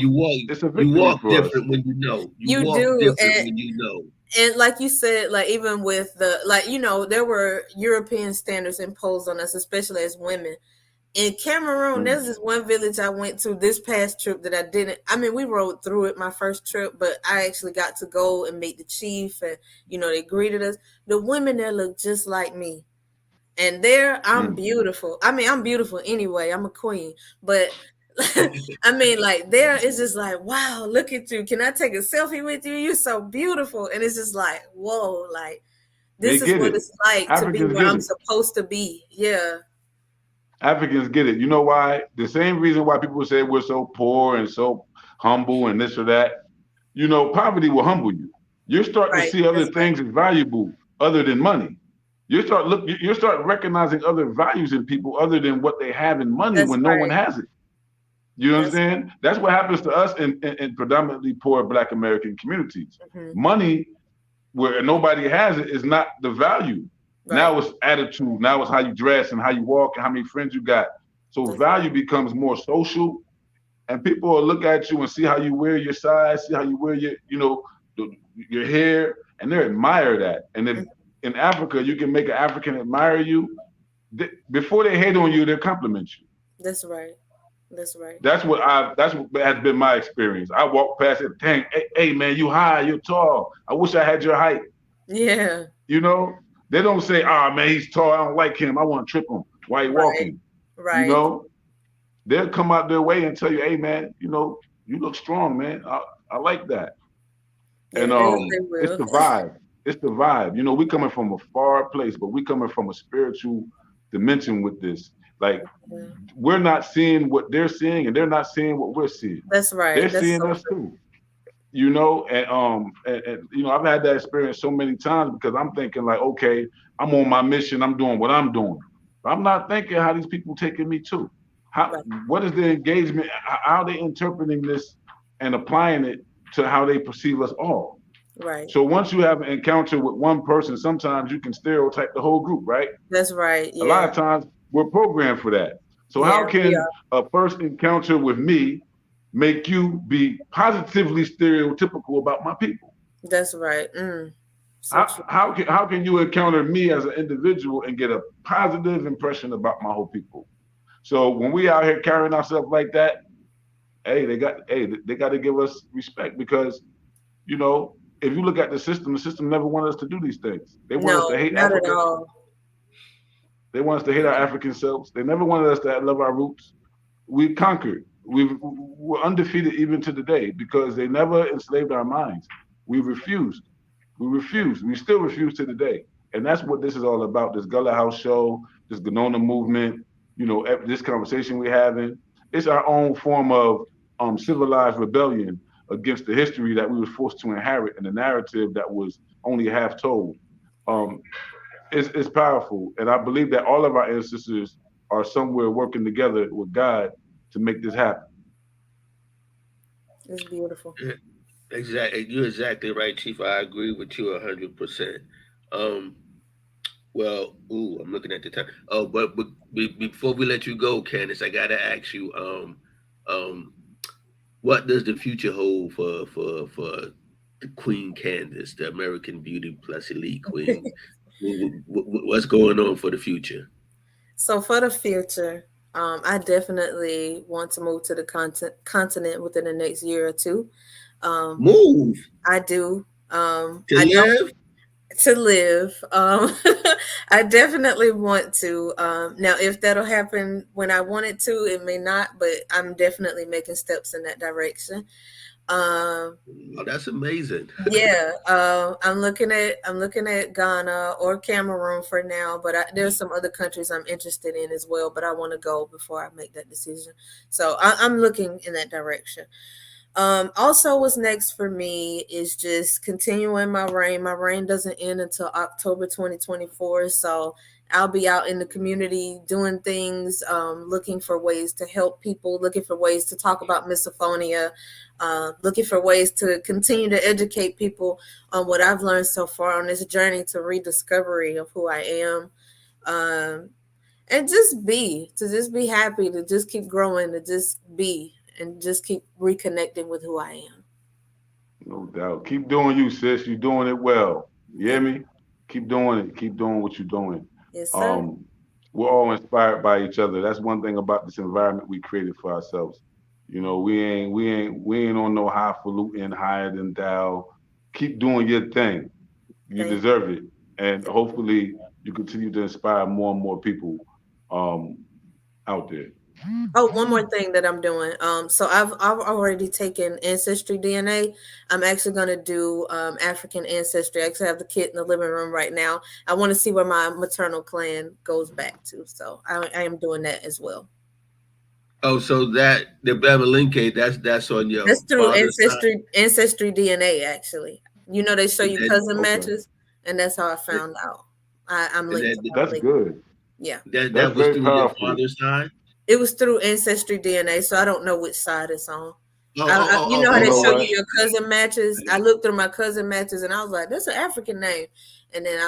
it's a you victory walk for us. different when you know. You walk do, different when you know. and like you said, like even with the there were European standards imposed on us, especially as women. In Cameroon, there's this one village I went to this past trip that I didn't. I mean, we rode through it my first trip, but I actually got to go and meet the chief, and they greeted us. The women there look just like me, and there I'm beautiful. I mean, I'm beautiful anyway. I'm a queen, but I mean, like there it's just like, wow, look at you. Can I take a selfie with you? You're so beautiful, and it's just like, whoa, like They this is get what it. it's like to be Africans where get I'm it. supposed to be. Yeah. Africans get it. You know why? The same reason why people say we're so poor and so humble and this or that. You know, poverty will humble you. You start to Right. see other That's right. things as valuable other than money. You start recognizing other values in people other than what they have in money That's when no one right. has it. You That's understand? right. That's what happens to us in predominantly poor Black American communities. Mm-hmm. Money, where nobody has it, is not the value. Right. Now it's attitude. Now it's how you dress and how you walk and how many friends you got. So That's value right. becomes more social, and people will look at you and see how you wear your size, see how you wear your hair, and they admire that. And then in Africa, you can make an African admire you. Before they hate on you, they compliment you. That's right. That's right. That's what has been my experience. I walk past it, dang, hey man, you high, you're tall. I wish I had your height. Yeah. You know, they don't say, "Ah, man, he's tall. I don't like him. I want to trip him while he walking." Right. You know, they'll come out their way and tell you, "Hey, man, you look strong, man. I like that." Yeah, And they it's will. the vibe. It's the vibe. You know, we coming from a far place, but we coming from a spiritual dimension with this. Like, we're not seeing what they're seeing, and they're not seeing what we're seeing. That's right. They're That's seeing so us true. too. You know, and I've had that experience so many times because I'm thinking like, okay, I'm on my mission, I'm doing what I'm doing. But I'm not thinking how these people taking me too. What is their engagement? How are they interpreting this and applying it to how they perceive us all? Right. So once you have an encounter with one person, sometimes you can stereotype the whole group, right? That's right. Yeah. A lot of times we're programmed for that. So how can a first encounter with me make you be positively stereotypical about my people? That's right. So How can you encounter me as an individual and get a positive impression about my whole people? So when we out here carrying ourselves like that, hey, they got to give us respect because, if you look at the system never wanted us to do these things. They want us to hate not Africa. At all. They want us to hate our African selves. They never wanted us to love our roots. We conquered. We're undefeated even to the day because they never enslaved our minds. We refused. We still refuse to the day. And that's what this is all about. This Gullah House show, this Ganona movement, this conversation we're having. It's our own form of civilized rebellion against the history that we were forced to inherit and the narrative that was only half told. It's powerful. And I believe that all of our ancestors are somewhere working together with God to make this happen. It's beautiful. Exactly. You're exactly right, Chief. I agree with you 100%. Well, I'm looking at the time. Oh, but before we let you go, Candace, I gotta ask you, what does the future hold for the Queen Candace, the American Beauty Plus Elite Queen? What's going on for the future? So for the future, I definitely want to move to the continent within the next year or two. Move. I do. To live. I definitely want to. Now, if that'll happen when I want it to, it may not, but I'm definitely making steps in that direction. Oh, that's amazing. Yeah, I'm looking at Ghana or Cameroon for now, but there's some other countries I'm interested in as well. But I want to go before I make that decision. So I'm looking in that direction. Also, what's next for me is just continuing my reign. My reign doesn't end until October 2024, so I'll be out in the community doing things, looking for ways to help people, looking for ways to talk about misophonia, looking for ways to continue to educate people on what I've learned so far on this journey to rediscovery of who I am. and to just be happy, to just keep growing, to just be, and just keep reconnecting with who I am. No doubt. Keep doing you, sis. You're doing it well. You Yeah. hear me? Keep doing it. Keep doing what you're doing. Yes, sir. Um, we're all inspired by each other. That's one thing about this environment we created for ourselves. You know, we ain't on no highfalutin, higher than thou. Keep doing your thing. You Thank deserve it, and hopefully you continue to inspire more and more people um, out there. Oh, one more thing that I'm doing. So I've already taken ancestry DNA. I'm actually gonna do African ancestry. I actually have the kit in the living room right now. I want to see where my maternal clan goes back to. So I am doing that as well. Oh, so that the Bamalinke, that's on your That's through father's side. ancestry DNA actually. You know they show And you then cousin Okay, matches, and that's how I found out. I'm and linked then to that's family. good. Yeah. That's that was very through your powerful. father's side. It was through ancestry DNA, so I don't know which side it's on. You know how You they know show you what? your cousin matches. I looked through my cousin matches, and I was like, "That's an African name." And then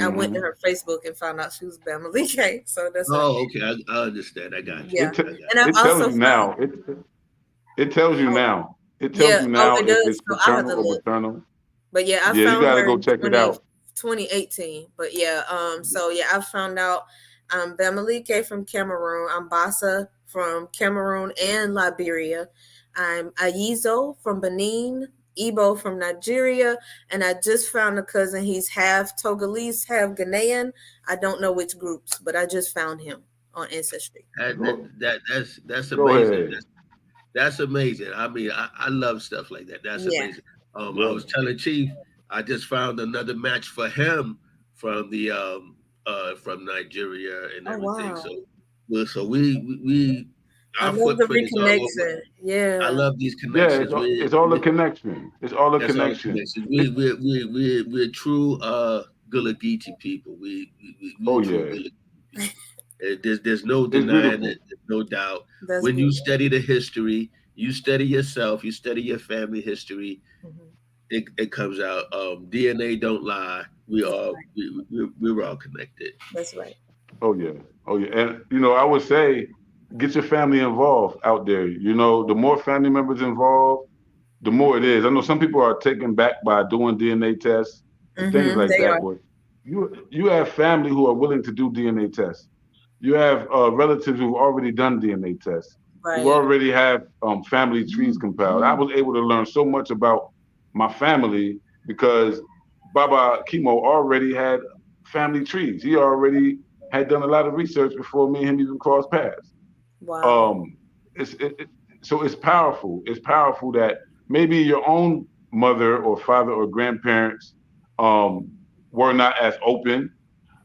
I went to Hmm. her Facebook and found out she was Bamalike. So that's a Oh, okay. I understand. I got you. yeah. It t- I got And I've it tells also you found now. It tells you oh now. It tells yeah, you oh now it if does. it's So I have paternal to or look. maternal. But yeah, I Yeah, you found got to her go in check it out. 2018. But yeah, so yeah, I found out I'm Bamalike from Cameroon. I'm Bassa from Cameroon and Liberia. I'm Ayizo from Benin, Igbo from Nigeria, and I just found a cousin. He's half Togolese, half Ghanaian. I don't know which groups, but I just found him on Ancestry. Go, that's go amazing. ahead. That's amazing. I mean, I love stuff like that. That's Yeah. amazing. I Yeah. was telling Chief, I just found another match for him from the from Nigeria and Oh everything. wow. So we I our love the footprint is all over. reconnection. I Yeah. love these Yeah, connections. it's all a connection. It's all a That's all the connection. connections. It, We're true Gullah Geechee people. We oh true yeah, Gullah Geechee people. There's no it's denying beautiful. it. There's no doubt. That's When you beautiful. study the history, you study yourself, you study your family history. Mhm. It comes out. DNA don't lie. We That's all right. we're all connected. That's right. Oh yeah, oh yeah. And you know, I would say get your family involved out there. You know, the more family members involved, the more it is. I know some people are taken back by doing DNA tests and things like They that, are. but you have family who are willing to do DNA tests. You have relatives who've already done DNA tests, who Right. already have family trees compiled. I was able to learn so much about my family because Baba Chemo already had family trees. He already had done a lot of research before me and him even crossed paths. Wow. Um, so it's powerful. It's powerful that maybe your own mother or father or grandparents um, were not as open,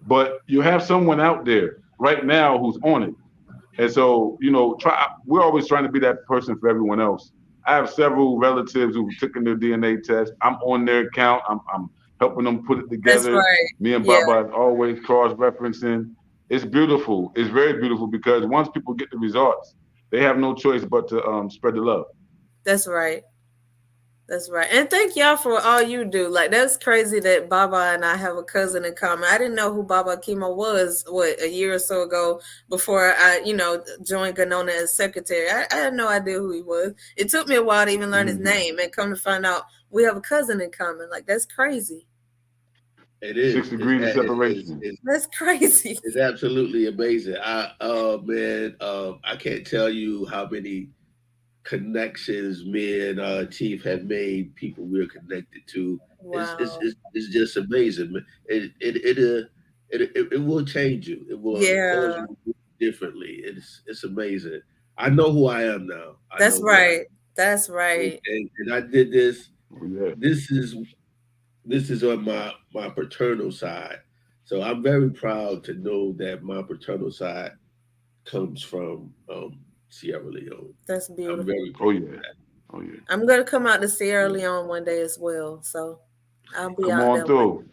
but you have someone out there right now who's on it. And so, you know, we're always trying to be that person for everyone else. I have several relatives who've taken their DNA test. I'm on their account. I'm helping them put it That's together. right. Me and Yeah, Baba are always cross-referencing. It's beautiful. It's very beautiful because once people get the results, they have no choice but to spread the love. that's right. That's right. And thank y'all for all you do. Like that's crazy that Baba and I have a cousin in common. I didn't know who Baba Kimo was, what, a year or so ago before I, joined Ganona as secretary. I had no idea who he was. It took me a while to even learn his Hmm. name and come to find out we have a cousin in common. Like that's crazy. It Six is. degrees of separation. That's crazy. It's absolutely amazing. I oh man, I can't tell you how many connections me and Chief have made. People we're connected to. Wow. It's just amazing. It will change you. It will cause Yeah, you to move differently. It's amazing. I know who I am now. I that's know who I am. right. That's right. And I did this. Oh, yeah. This is this is on my paternal side. So I'm very proud to know that my paternal side comes from Sierra Leone. That's I'm beautiful. very Oh, proud of yeah. that. Oh, yeah. I'm gonna come out to Sierra Yeah. Leone one day as well. So I'll be Come out on there one day. through.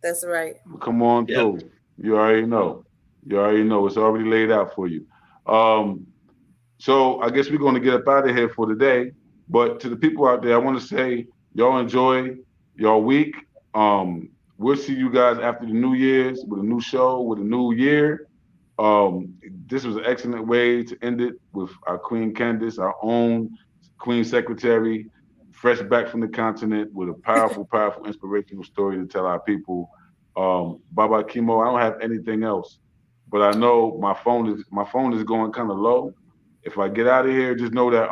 That's right. Come on Yep. through. You already know. You already know. It's already laid out for you. Um, so I guess we're going to get up out of here for today. But to the people out there, I want to say y'all enjoy your week. We'll see you guys after the New Year's with a new show, with a new year. This was an excellent way to end it with our Queen Candace, our own Queen Secretary, fresh back from the continent with a powerful, powerful, inspirational story to tell our people. Baba Kimo, I don't have anything else, but I know my phone is going kind of low. If I get out of here, just know that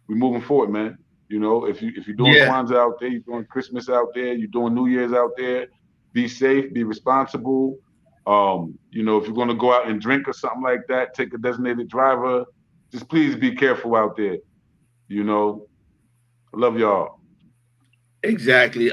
we're moving forward, man. You know, if you're doing Yeah, Kwanzaa out there, you're doing Christmas out there, you're doing New Year's out there, be safe, be responsible. You know, if you're gonna go out and drink or something like that, take a designated driver. Just please be careful out there. You know, I love y'all. exactly.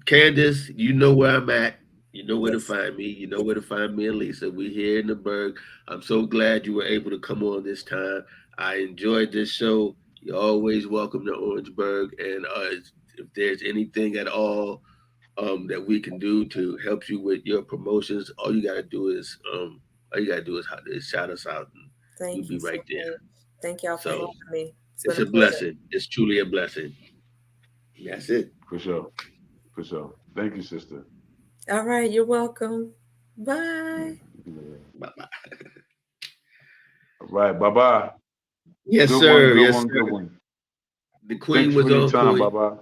Candace, you know where I'm at. You know where to Yes. find me. You know where to find me and Lisa. We're here in the Berg. I'm so glad you were able to come on this time. I enjoyed this show. You're always welcome to Orangeburg. And if there's anything at all that we can do to help you with your promotions, all you gotta do is shout us out, and we'll Thank be you so right there. much. Thank y'all for having So me. It's it's been a a pleasure. blessing. It's truly a blessing. That's it. For sure. For sure. Thank you, sister. All right, you're welcome. Bye. Bye bye. All right, bye bye. Yes, Good one, sir. good Yes, one, good sir. one. The queen Thanks for was your on time, point. bye bye.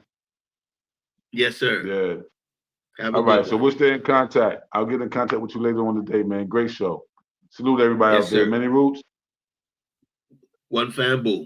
Yes, sir. Yeah. Have a All good right, so one. we'll stay in contact. I'll get in contact with you later on today, man. Great show. Salute everybody Yes, out there. sir. Many roots. One fan boo.